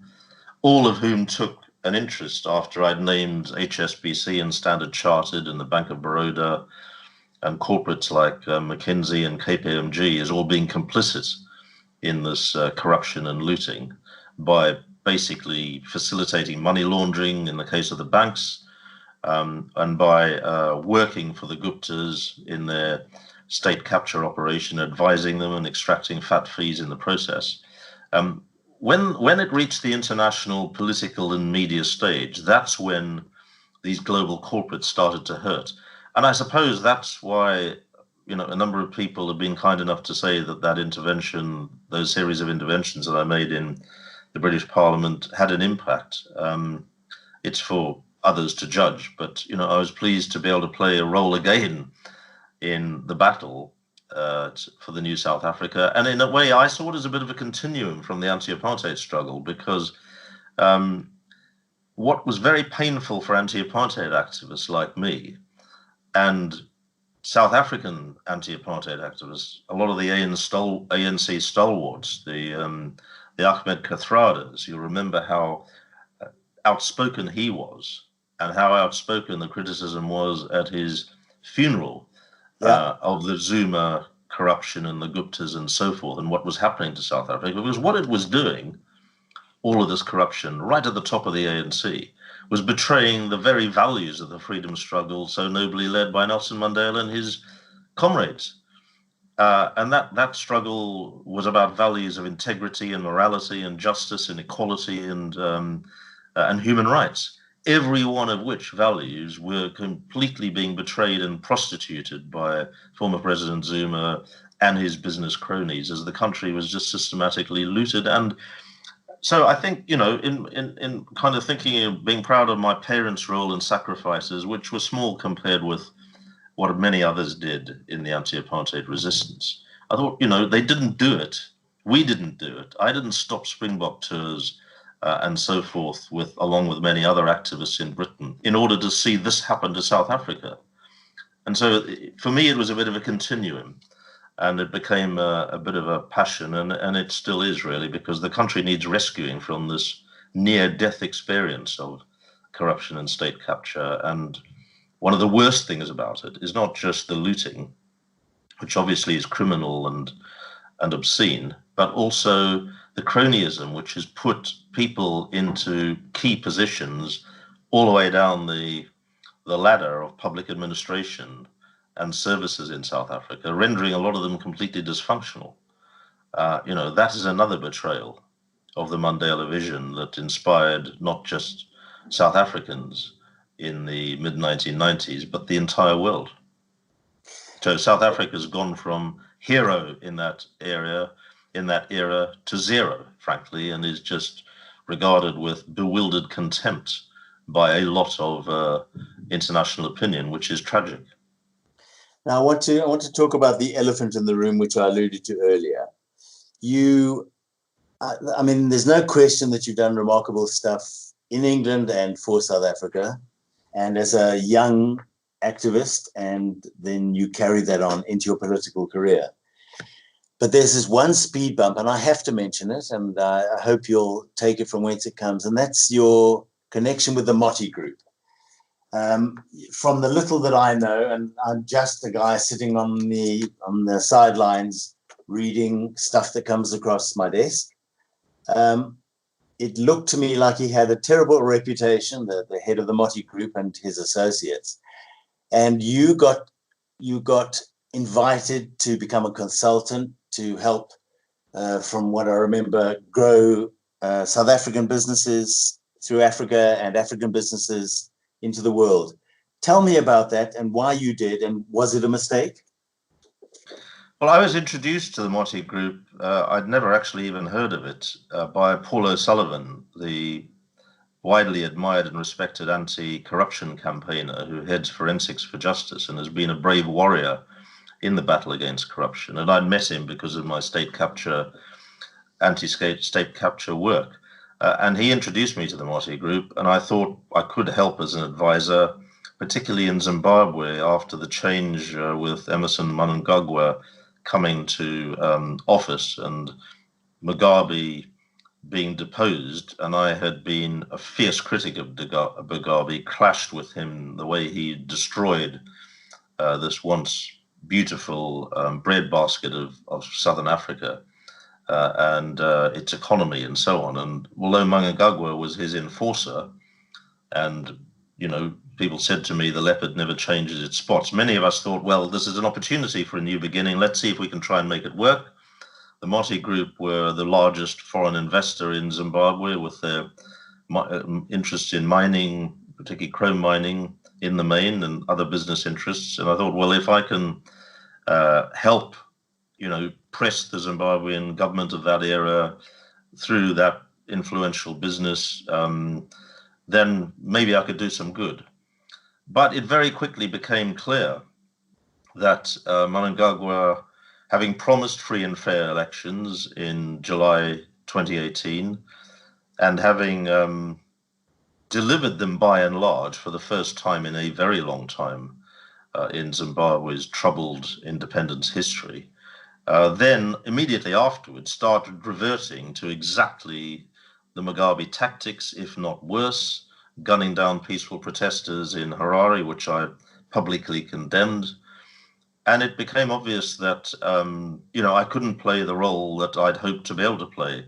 all of whom took an interest after I'd named HSBC and Standard Chartered and the Bank of Baroda and corporates like McKinsey and KPMG as all being complicit in this corruption and looting by basically facilitating money laundering in the case of the banks, and by working for the Guptas in their state capture operation, advising them and extracting fat fees in the process. When it reached the international political and media stage, that's when these global corporates started to hurt. And I suppose that's why, a number of people have been kind enough to say that that intervention, those series of interventions that I made in the British Parliament had an impact. It's for others to judge, but I was pleased to be able to play a role again in the battle for the new South Africa. And in a way, I saw it as a bit of a continuum from the anti-apartheid struggle, because what was very painful for anti-apartheid activists like me and South African anti-apartheid activists, a lot of the ANC stalwarts, the Ahmed Kathrades, you remember how outspoken he was and how outspoken the criticism was at his funeral of the Zuma corruption and the Guptas and so forth, and what was happening to South Africa, because what it was doing, all of this corruption, right at the top of the ANC, was betraying the very values of the freedom struggle so nobly led by Nelson Mandela and his comrades. And that struggle was about values of integrity and morality and justice and equality and human rights, every one of which values were completely being betrayed and prostituted by former President Zuma and his business cronies as the country was just systematically looted. And so I think, in kind of thinking of being proud of my parents' role and sacrifices, which were small compared with what many others did in the anti-apartheid resistance, I thought, they didn't do it. We didn't do it. I didn't stop Springbok tours and so forth, along with many other activists in Britain, in order to see this happen to South Africa. And so for me, it was a bit of a continuum, and it became a bit of a passion, and it still is, really, because the country needs rescuing from this near-death experience of corruption and state capture. And one of the worst things about it is not just the looting, which obviously is criminal and obscene, but also the cronyism, which has put people into key positions all the way down the ladder of public administration and services in South Africa, rendering a lot of them completely dysfunctional. That is another betrayal of the Mandela vision that inspired not just South Africans in the mid-1990s, but the entire world. So South Africa has gone from hero in that era to zero, frankly, and is just regarded with bewildered contempt by a lot of international opinion, which is tragic. Now, I want to talk about the elephant in the room, which I alluded to earlier. There's no question that you've done remarkable stuff in England and for South Africa, and as a young activist, and then you carry that on into your political career. But there's this one speed bump, and I have to mention it, and I hope you'll take it from whence it comes, and that's your connection with the Motti Group. From the little that I know, and I'm just a guy sitting on the sidelines reading stuff that comes across my desk, it looked to me like he had a terrible reputation, the head of the Motti Group and his associates. And you got invited to become a consultant to help, from what I remember, grow South African businesses through Africa and African businesses into the world. Tell me about that and why you did, and was it a mistake? Well, I was introduced to the Motti Group. I'd never actually even heard of it by Paul O'Sullivan, the widely admired and respected anti-corruption campaigner who heads Forensics for Justice and has been a brave warrior in the battle against corruption. And I'd met him because of my anti-state capture work. And he introduced me to the Motti Group, and I thought I could help as an advisor, particularly in Zimbabwe after the change with Emerson Mnangagwa coming to office and Mugabe being deposed. And I had been a fierce critic of Mugabe, clashed with him the way he destroyed this once beautiful breadbasket of Southern Africa. And its economy and so on. And although Mnangagwa was his enforcer, and, people said to me, the leopard never changes its spots, many of us thought, well, this is an opportunity for a new beginning. Let's see if we can try and make it work. The Motti Group were the largest foreign investor in Zimbabwe with their interest in mining, particularly chrome mining in the main, and other business interests. And I thought, well, if I can help press the Zimbabwean government of that era through that influential business, then maybe I could do some good. But it very quickly became clear that Mnangagwa, having promised free and fair elections in July 2018, and having delivered them by and large for the first time in a very long time in Zimbabwe's troubled independence history, then immediately afterwards started reverting to exactly the Mugabe tactics, if not worse, gunning down peaceful protesters in Harare, which I publicly condemned. And it became obvious that I couldn't play the role that I'd hoped to be able to play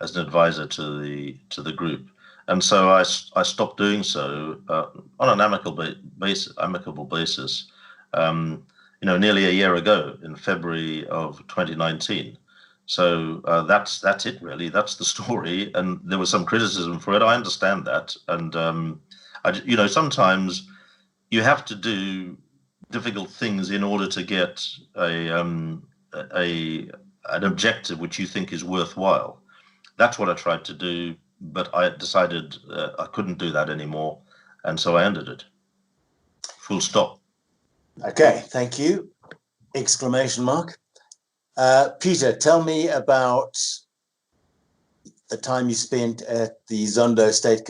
as an advisor to the group, and so I stopped doing so on an amicable basis. Nearly a year ago in February of 2019. So that's it really. That's the story, and there was some criticism for it. I understand that, and sometimes you have to do difficult things in order to get an objective which you think is worthwhile. That's what I tried to do, but I decided I couldn't do that anymore, and so I ended it. Full stop. Okay, thank you! Exclamation mark. Peter, tell me about the time you spent at the Zondo State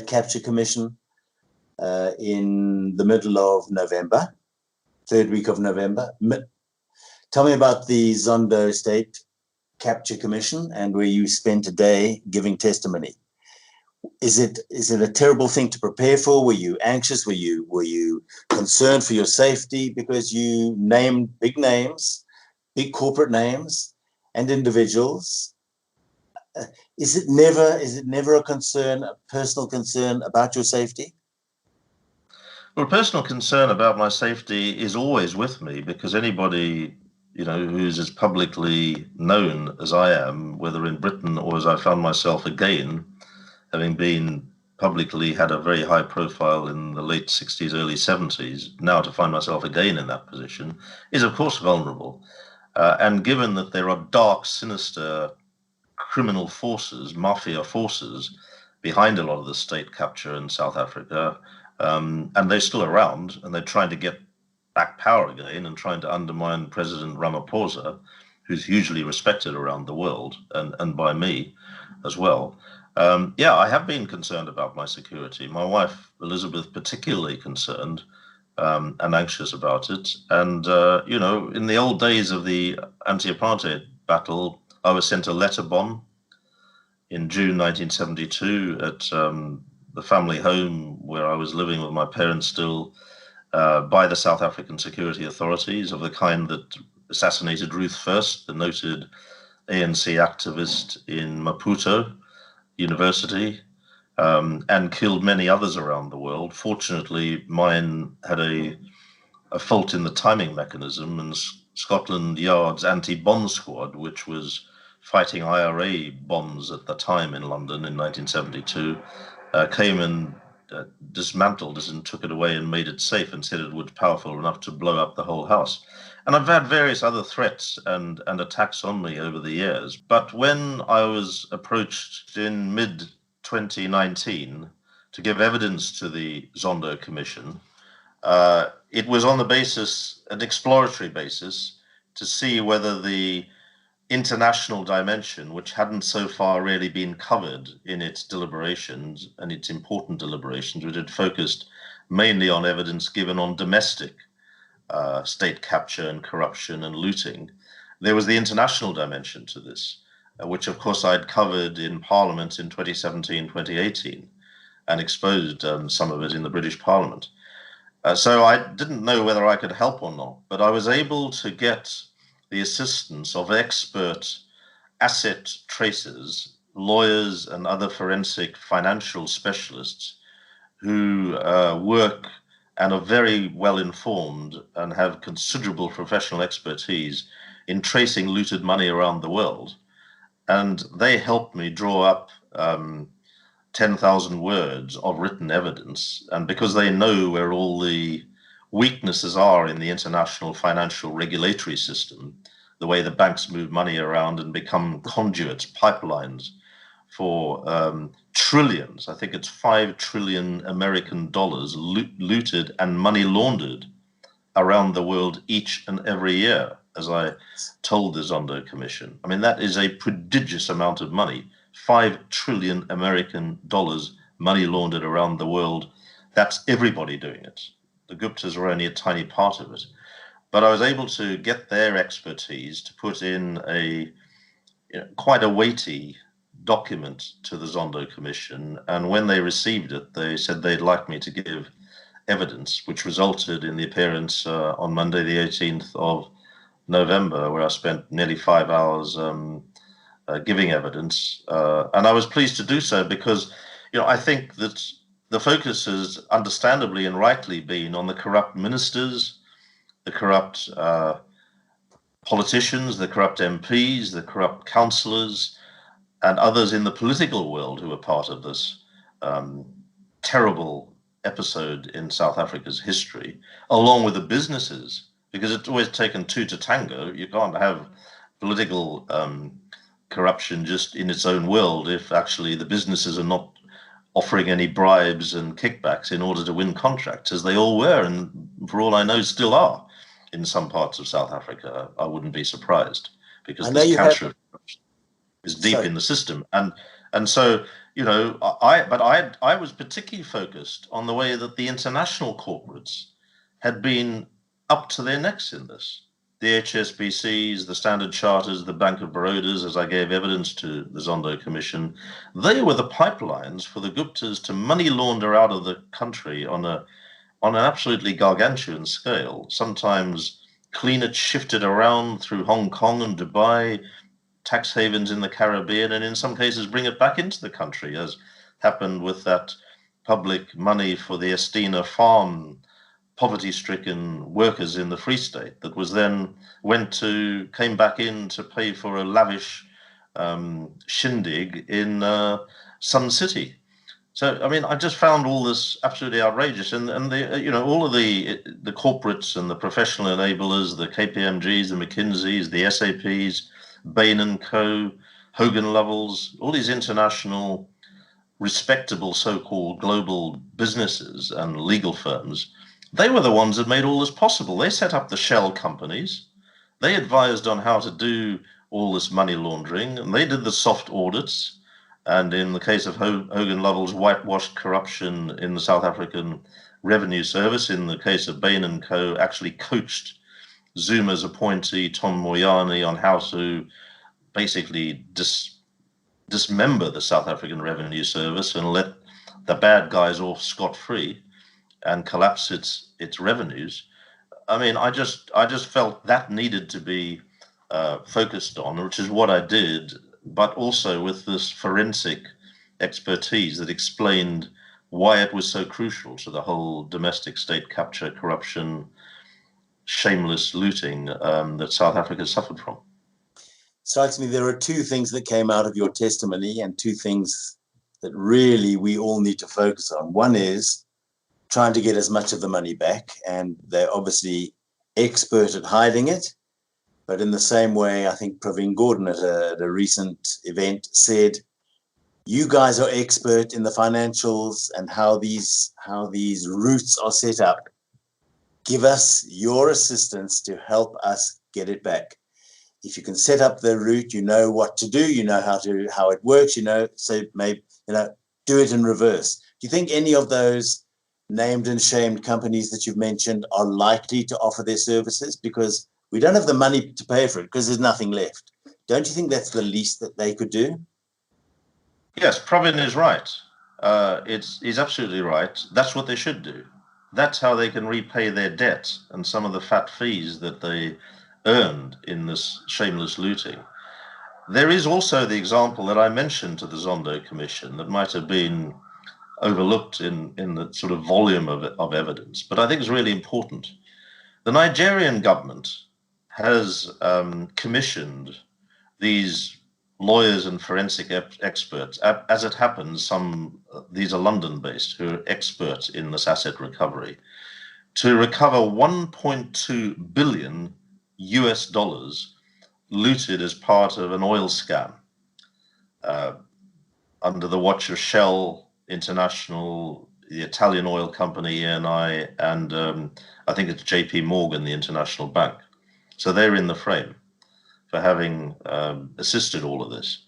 Capture Commission, in the middle of November, third week of November. Tell me about the Zondo State Capture Commission and where you spent a day giving testimony. Is it a terrible thing to prepare for? Were you anxious? Were you concerned for your safety? Because you named big names, big corporate names and individuals. Is it never a concern, a personal concern about your safety? Well, personal concern about my safety is always with me, because anybody, who's as publicly known as I am, whether in Britain or as I found myself again, having been publicly had a very high profile in the late 60s, early 70s, now to find myself again in that position is of course vulnerable. And given that there are dark, sinister criminal forces, mafia forces, behind a lot of the state capture in South Africa, and they're still around, and they're trying to get back power again and trying to undermine President Ramaphosa, who's hugely respected around the world, and by me as well. I have been concerned about my security. My wife, Elizabeth, particularly concerned and anxious about it. And, in the old days of the anti-apartheid battle, I was sent a letter bomb in June 1972 at the family home where I was living with my parents still, by the South African security authorities, of the kind that assassinated Ruth First, the noted ANC activist in Maputo University, and killed many others around the world. Fortunately, mine had a fault in the timing mechanism, and Scotland Yard's anti-bomb squad, which was fighting IRA bombs at the time in London in 1972, came and dismantled it and took it away and made it safe and said it was powerful enough to blow up the whole house. And I've had various other threats and attacks on me over the years. But when I was approached in mid-2019 to give evidence to the Zondo Commission, it was on the basis, an exploratory basis, to see whether the international dimension, which hadn't so far really been covered in its deliberations and its important deliberations, which had focused mainly on evidence given on domestic state capture and corruption and looting. There was the international dimension to this, which of course I'd covered in Parliament in 2017, 2018, and exposed some of it in the British Parliament. So I didn't know whether I could help or not, but I was able to get the assistance of expert asset tracers, lawyers, and other forensic financial specialists who work and are very well informed and have considerable professional expertise in tracing looted money around the world. And they helped me draw up 10,000 words of written evidence. And because they know where all the weaknesses are in the international financial regulatory system, the way the banks move money around and become conduits, pipelines for trillions, I think it's 5 trillion American dollars looted and money laundered around the world each and every year, as I told the Zondo Commission. I mean, that is a prodigious amount of money. 5 trillion American dollars money laundered around the world. That's everybody doing it. The Guptas are only a tiny part of it. But I was able to get their expertise to put in a quite a weighty document to the Zondo Commission, and when they received it, they said they'd like me to give evidence, which resulted in the appearance on Monday, the 18th of November, where I spent nearly 5 hours giving evidence. And I was pleased to do so because, I think that the focus has understandably and rightly been on the corrupt ministers, the corrupt politicians, the corrupt MPs, the corrupt councillors, and others in the political world who were part of this terrible episode in South Africa's history, along with the businesses, because it's always taken two to tango. You can't have political corruption just in its own world if actually the businesses are not offering any bribes and kickbacks in order to win contracts, as they all were, and for all I know still are in some parts of South Africa. I wouldn't be surprised, because this cancer of corruption is deep in the system. And so, I was particularly focused on the way that the international corporates had been up to their necks in this. The HSBCs, the Standard Charters, the Bank of Barodas, as I gave evidence to the Zondo Commission, they were the pipelines for the Guptas to money launder out of the country on an absolutely gargantuan scale. Sometimes clean it, shift it around through Hong Kong and Dubai, tax havens in the Caribbean, and in some cases bring it back into the country, as happened with that public money for the Estina farm poverty-stricken workers in the Free State that was then came back in to pay for a lavish shindig in Sun City. So, I mean, I just found all this absolutely outrageous, and all of the corporates and the professional enablers, the KPMGs, the McKinseys, the SAPs, Bain and Co, Hogan Lovells, all these international respectable so-called global businesses and legal firms, they were the ones that made all this possible. They set up the shell companies. They advised on how to do all this money laundering, and they did the soft audits. And in the case of Hogan Lovells, whitewashed corruption in the South African Revenue Service. In the case of Bain and Co, actually coached Zuma's appointee, Tom Moyane, on how to basically dismember the South African Revenue Service and let the bad guys off scot-free and collapse its revenues. I mean, I just felt that needed to be focused on, which is what I did, but also with this forensic expertise that explained why it was so crucial to the whole domestic state capture, corruption, shameless looting that South Africa suffered from. Strikes me there are two things that came out of your testimony, and two things that really we all need to focus on. One is trying to get as much of the money back, and they're obviously expert at hiding it. But in the same way, I think Praveen Gordon at a recent event said, you guys are expert in the financials and how these routes are set up. Give us your assistance to help us get it back. If you can set up the route, you know what to do, you know how it works, so maybe, do it in reverse. Do you think any of those named and shamed companies that you've mentioned are likely to offer their services? Because we don't have the money to pay for it because there's nothing left. Don't you think that's the least that they could do? Yes, Pravin is right. He's absolutely right. That's what they should do. That's how they can repay their debt and some of the fat fees that they earned in this shameless looting. There is also the example that I mentioned to the Zondo Commission that might have been overlooked in the sort of volume of evidence, but I think it's really important. The Nigerian government has commissioned these lawyers and forensic experts. As it happens, these are London-based who are experts in this asset recovery, to recover $1.2 billion US looted as part of an oil scam under the watch of Shell International, the Italian oil company ENI, and I think it's JP Morgan, the international bank. So they're in the frame for having assisted all of this.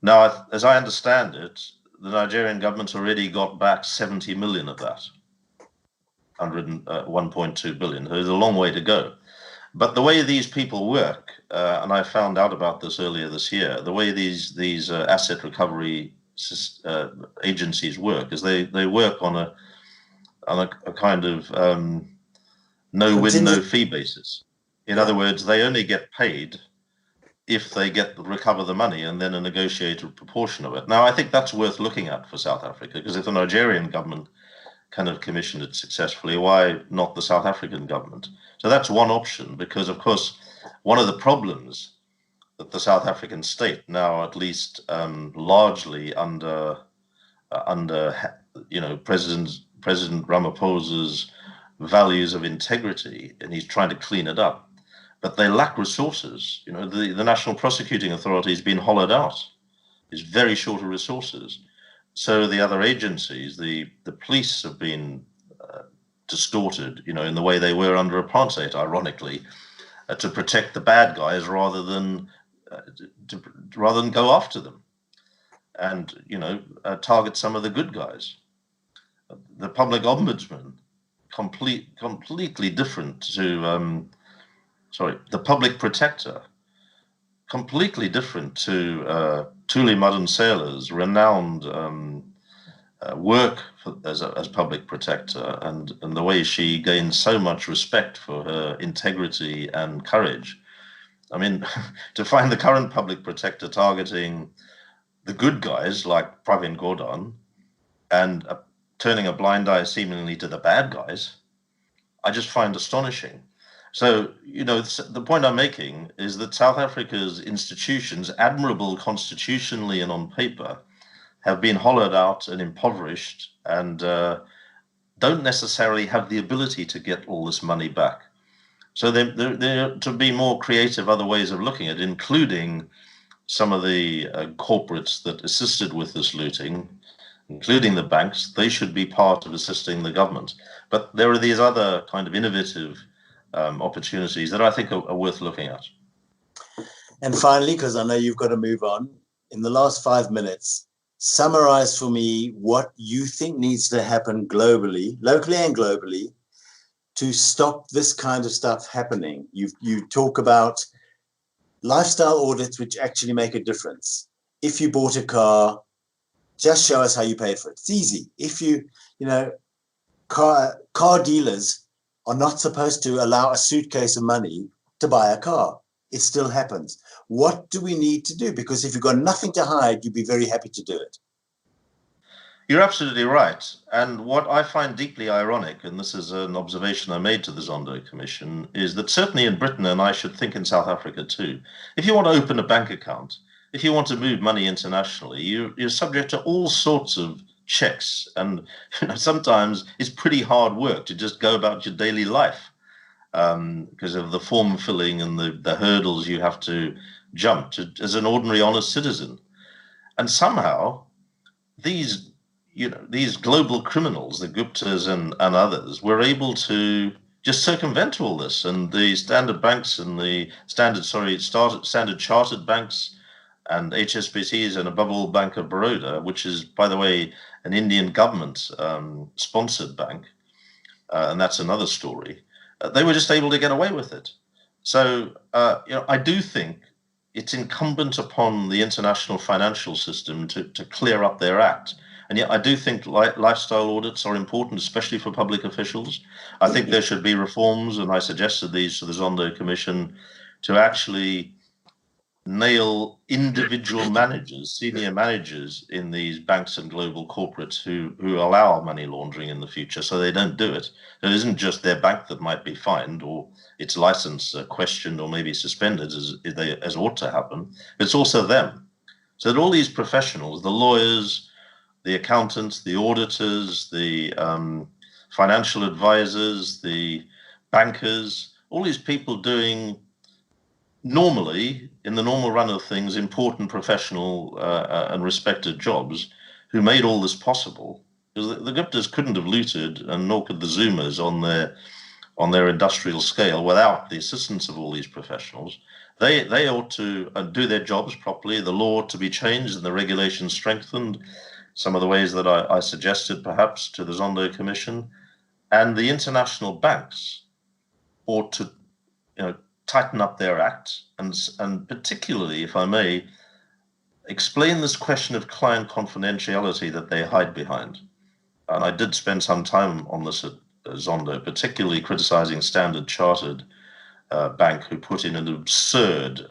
Now, as I understand it, the Nigerian government's already got back 70 million of that, 1.2 billion. There's a long way to go. But the way these people work, and I found out about this earlier this year, the way these asset recovery agencies work is they work on a kind of no win, no fee basis. In other words, they only get paid if they recover the money and then a negotiated proportion of it. Now, I think that's worth looking at for South Africa, because if the Nigerian government kind of commissioned it successfully, why not the South African government? So that's one option, because of course, one of the problems that the South African state now, at least largely under President Ramaphosa's values of integrity, and he's trying to clean it up, but they lack resources. The National Prosecuting Authority has been hollowed out. It's very short of resources. So the other agencies, the police have been distorted, in the way they were under apartheid, ironically, to protect the bad guys rather than go after them and target some of the good guys. The public ombudsman, completely different to the public protector, completely different to Thuli Madonsela's renowned work as public protector, and the way she gained so much respect for her integrity and courage. I mean, to find the current public protector targeting the good guys like Pravin Gordhan and turning a blind eye seemingly to the bad guys, I just find astonishing. So, the point I'm making is that South Africa's institutions, admirable constitutionally and on paper, have been hollowed out and impoverished, and don't necessarily have the ability to get all this money back. So there to be more creative other ways of looking at it, including some of the corporates that assisted with this looting, including the banks. They should be part of assisting the government. But there are these other kind of innovative opportunities that I think are worth looking at. And finally, because I know you've got to move on, in the last 5 minutes, summarize for me what you think needs to happen globally, locally and globally, to stop this kind of stuff happening. You talk about lifestyle audits which actually make a difference. If you bought a car, just show us how you paid for it. It's easy. If car dealers are not supposed to allow a suitcase of money to buy a car. It still happens. What do we need to do? Because if you've got nothing to hide, you'd be very happy to do it. You're absolutely right. And what I find deeply ironic, and this is an observation I made to the Zondo Commission, is that certainly in Britain, and I should think in South Africa too, if you want to open a bank account, if you want to move money internationally, you're subject to all sorts of checks. And sometimes it's pretty hard work to just go about your daily life because of the form filling and the hurdles you have to jump to as an ordinary honest citizen. And somehow these global criminals, the Guptas and others, were able to just circumvent all this. And the standard banks and the standard chartered banks and HSBCs, and above all Bank of Baroda, which is, by the way, an Indian government sponsored bank, and that's another story. They were just able to get away with it. So, I do think it's incumbent upon the international financial system to clear up their act. And yet I do think lifestyle audits are important, especially for public officials. I think there should be reforms, and I suggested these to the Zondo Commission, to actually nail individual managers, senior managers in these banks and global corporates who allow money laundering in the future, so they don't do it. It isn't just their bank that might be fined or its license questioned or maybe suspended, as ought to happen, but it's also them. So that all these professionals, the lawyers, the accountants, the auditors, the financial advisors, the bankers, all these people doing normally, in the normal run of things, important professional and respected jobs, who made all this possible. Because the Guptas couldn't have looted, and nor could the Zumas on their industrial scale without the assistance of all these professionals. They ought to do their jobs properly, the law to be changed and the regulations strengthened, some of the ways that I suggested perhaps to the Zondo Commission. And the international banks ought to tighten up their act and particularly, if I may, explain this question of client confidentiality that they hide behind. And I did spend some time on this at Zondo, particularly criticizing Standard Chartered Bank, who put in an absurd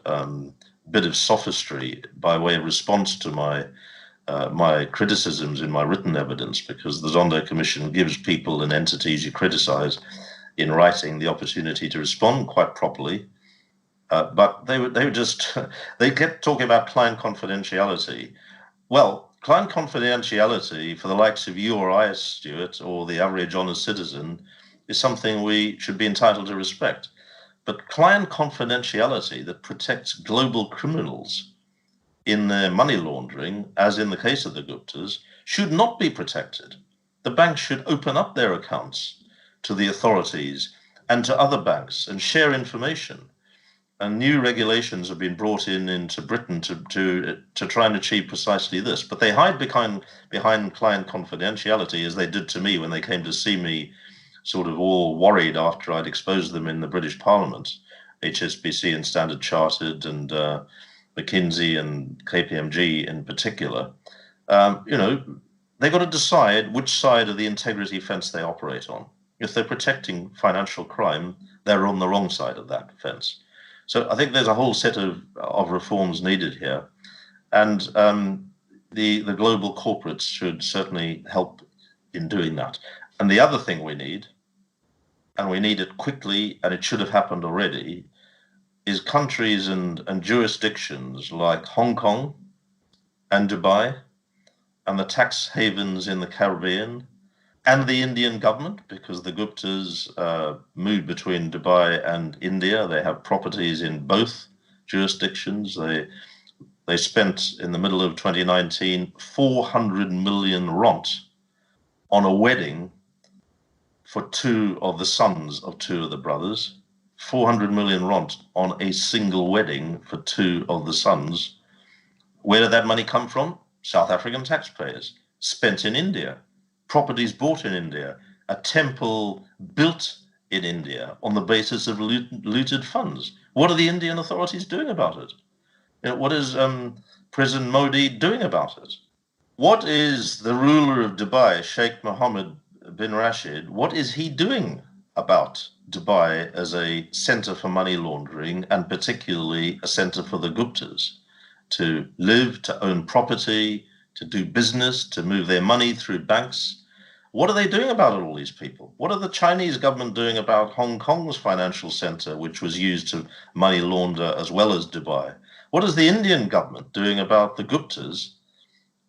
bit of sophistry by way of response to my criticisms in my written evidence, because the Zondo Commission gives people and entities you criticize in writing the opportunity to respond quite properly. But they were just, they kept talking about client confidentiality. Well, client confidentiality for the likes of you or I, Stuart, or the average honest citizen, is something we should be entitled to respect. But client confidentiality that protects global criminals in their money laundering, as in the case of the Guptas, should not be protected. The banks should open up their accounts to the authorities and to other banks and share information. And new regulations have been brought into Britain to try and achieve precisely this. But they hide behind client confidentiality, as they did to me when they came to see me, sort of all worried after I'd exposed them in the British Parliament, HSBC and Standard Chartered and McKinsey and KPMG in particular. They've got to decide which side of the integrity fence they operate on. If they're protecting financial crime, they're on the wrong side of that fence. So I think there's a whole set of reforms needed here. And the global corporates should certainly help in doing that. And the other thing we need, and we need it quickly, and it should have happened already, is countries and jurisdictions like Hong Kong and Dubai and the tax havens in the Caribbean and the Indian government, because the Guptas moved between Dubai and India. They have properties in both jurisdictions. They spent, in the middle of 2019, 400 million ront on a wedding for two of the sons of two of the brothers. 400 million ront on a single wedding for two of the sons. Where did that money come from? South African taxpayers, spent in India. Properties bought in India, a temple built in India on the basis of looted funds. What are the Indian authorities doing about it? What is President Modi doing about it? What is the ruler of Dubai, Sheikh Mohammed bin Rashid, what is he doing about Dubai as a center for money laundering, and particularly a center for the Guptas to live, to own property, to do business, to move their money through banks? What are they doing about it, all these people? What are the Chinese government doing about Hong Kong's financial center, which was used to money launder as well as Dubai? What is the Indian government doing about the Guptas,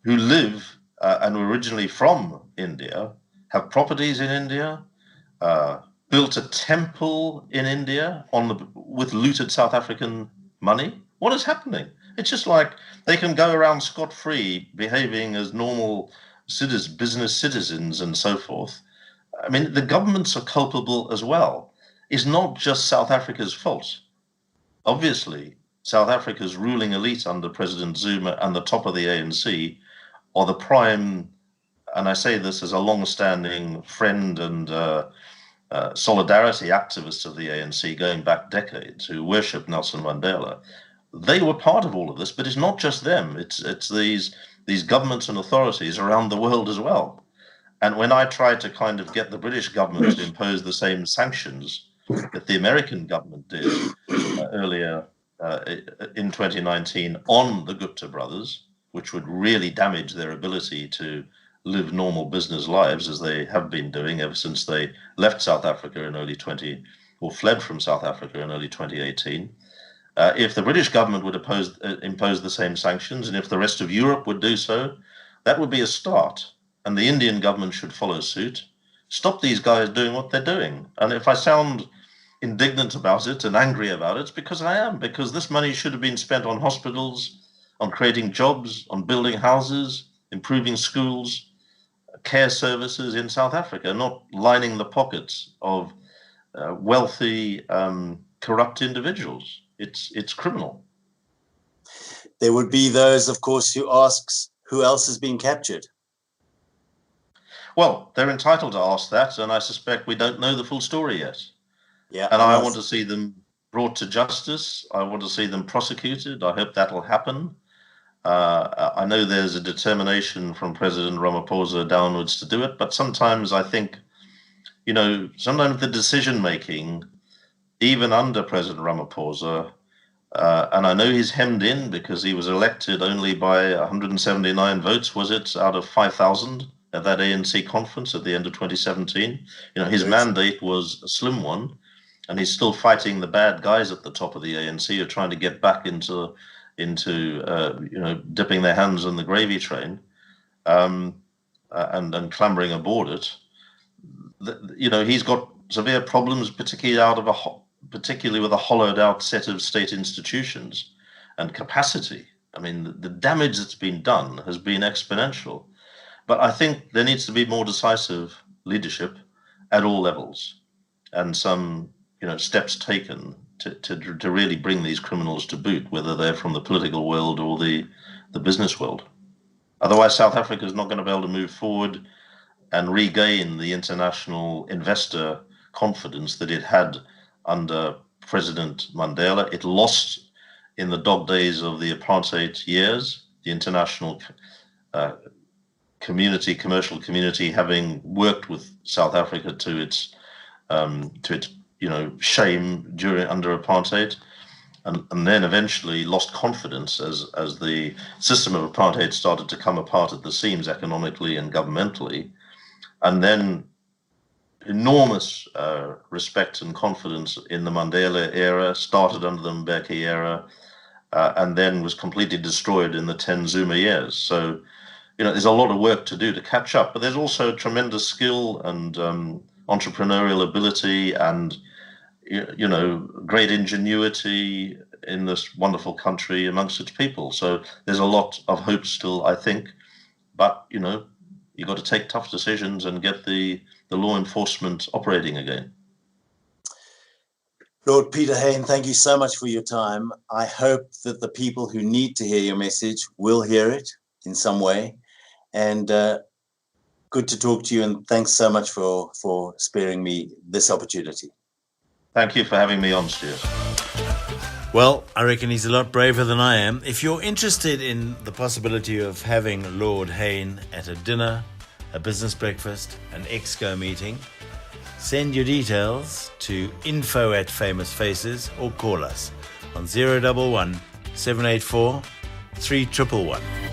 who live and were originally from India, have properties in India, built a temple in India with looted South African money? What is happening? It's just like they can go around scot-free, behaving as normal business citizens and so forth. I mean, the governments are culpable as well. It's not just South Africa's fault. Obviously, South Africa's ruling elite under President Zuma and the top of the ANC are the prime, and I say this as a long-standing friend and solidarity activist of the ANC going back decades, who worship Nelson Mandela. They were part of all of this, but it's not just them. It's these governments and authorities around the world as well. And when I tried to kind of get the British government to impose the same sanctions that the American government did earlier in 2019 on the Gupta brothers, which would really damage their ability to live normal business lives, as they have been doing ever since they left South Africa in or fled from South Africa in early 2018. If the British government would impose the same sanctions, and if the rest of Europe would do so, that would be a start. And the Indian government should follow suit. Stop these guys doing what they're doing. And if I sound indignant about it and angry about it, it's because I am, because this money should have been spent on hospitals, on creating jobs, on building houses, improving schools, care services in South Africa, not lining the pockets of wealthy, corrupt individuals. It's criminal. There would be those, of course, who asks who else has been captured. Well, they're entitled to ask that, and I suspect we don't know the full story yet. Yeah, and I want to see them brought to justice. I want to see them prosecuted. I hope that'll happen. I know there's a determination from President Ramaphosa downwards to do it, but sometimes I think, sometimes the decision making, even under President Ramaphosa, and I know he's hemmed in because he was elected only by 179 votes, was it, out of 5,000 at that ANC conference at the end of 2017. His mandate was a slim one, and he's still fighting the bad guys at the top of the ANC who are trying to get back into dipping their hands in the gravy train, and clambering aboard it. He's got severe problems, particularly with a hollowed out set of state institutions and capacity. I mean, the damage that's been done has been exponential. But I think there needs to be more decisive leadership at all levels, and some steps taken to really bring these criminals to boot, whether they're from the political world or the business world. Otherwise, South Africa is not going to be able to move forward and regain the international investor confidence that it had under President Mandela. It lost in the dog days of the apartheid years, the international commercial community, having worked with South Africa to its shame under apartheid, and then eventually lost confidence as the system of apartheid started to come apart at the seams economically and governmentally, and then enormous respect and confidence in the Mandela era started under the Mbeki era, and then was completely destroyed in the 10 Zuma years. So, there's a lot of work to do to catch up, but there's also tremendous skill and entrepreneurial ability and great ingenuity in this wonderful country amongst its people. So there's a lot of hope still, I think, but you've got to take tough decisions and get the law enforcement operating again. Lord Peter Hain, thank you so much for your time. I hope that the people who need to hear your message will hear it in some way. And good to talk to you, and thanks so much for sparing me this opportunity. Thank you for having me on, Stuart. Well, I reckon he's a lot braver than I am. If you're interested in the possibility of having Lord Hain at a dinner, a business breakfast, an exco meeting, send your details to info@famousfaces or call us on 011 784 3111.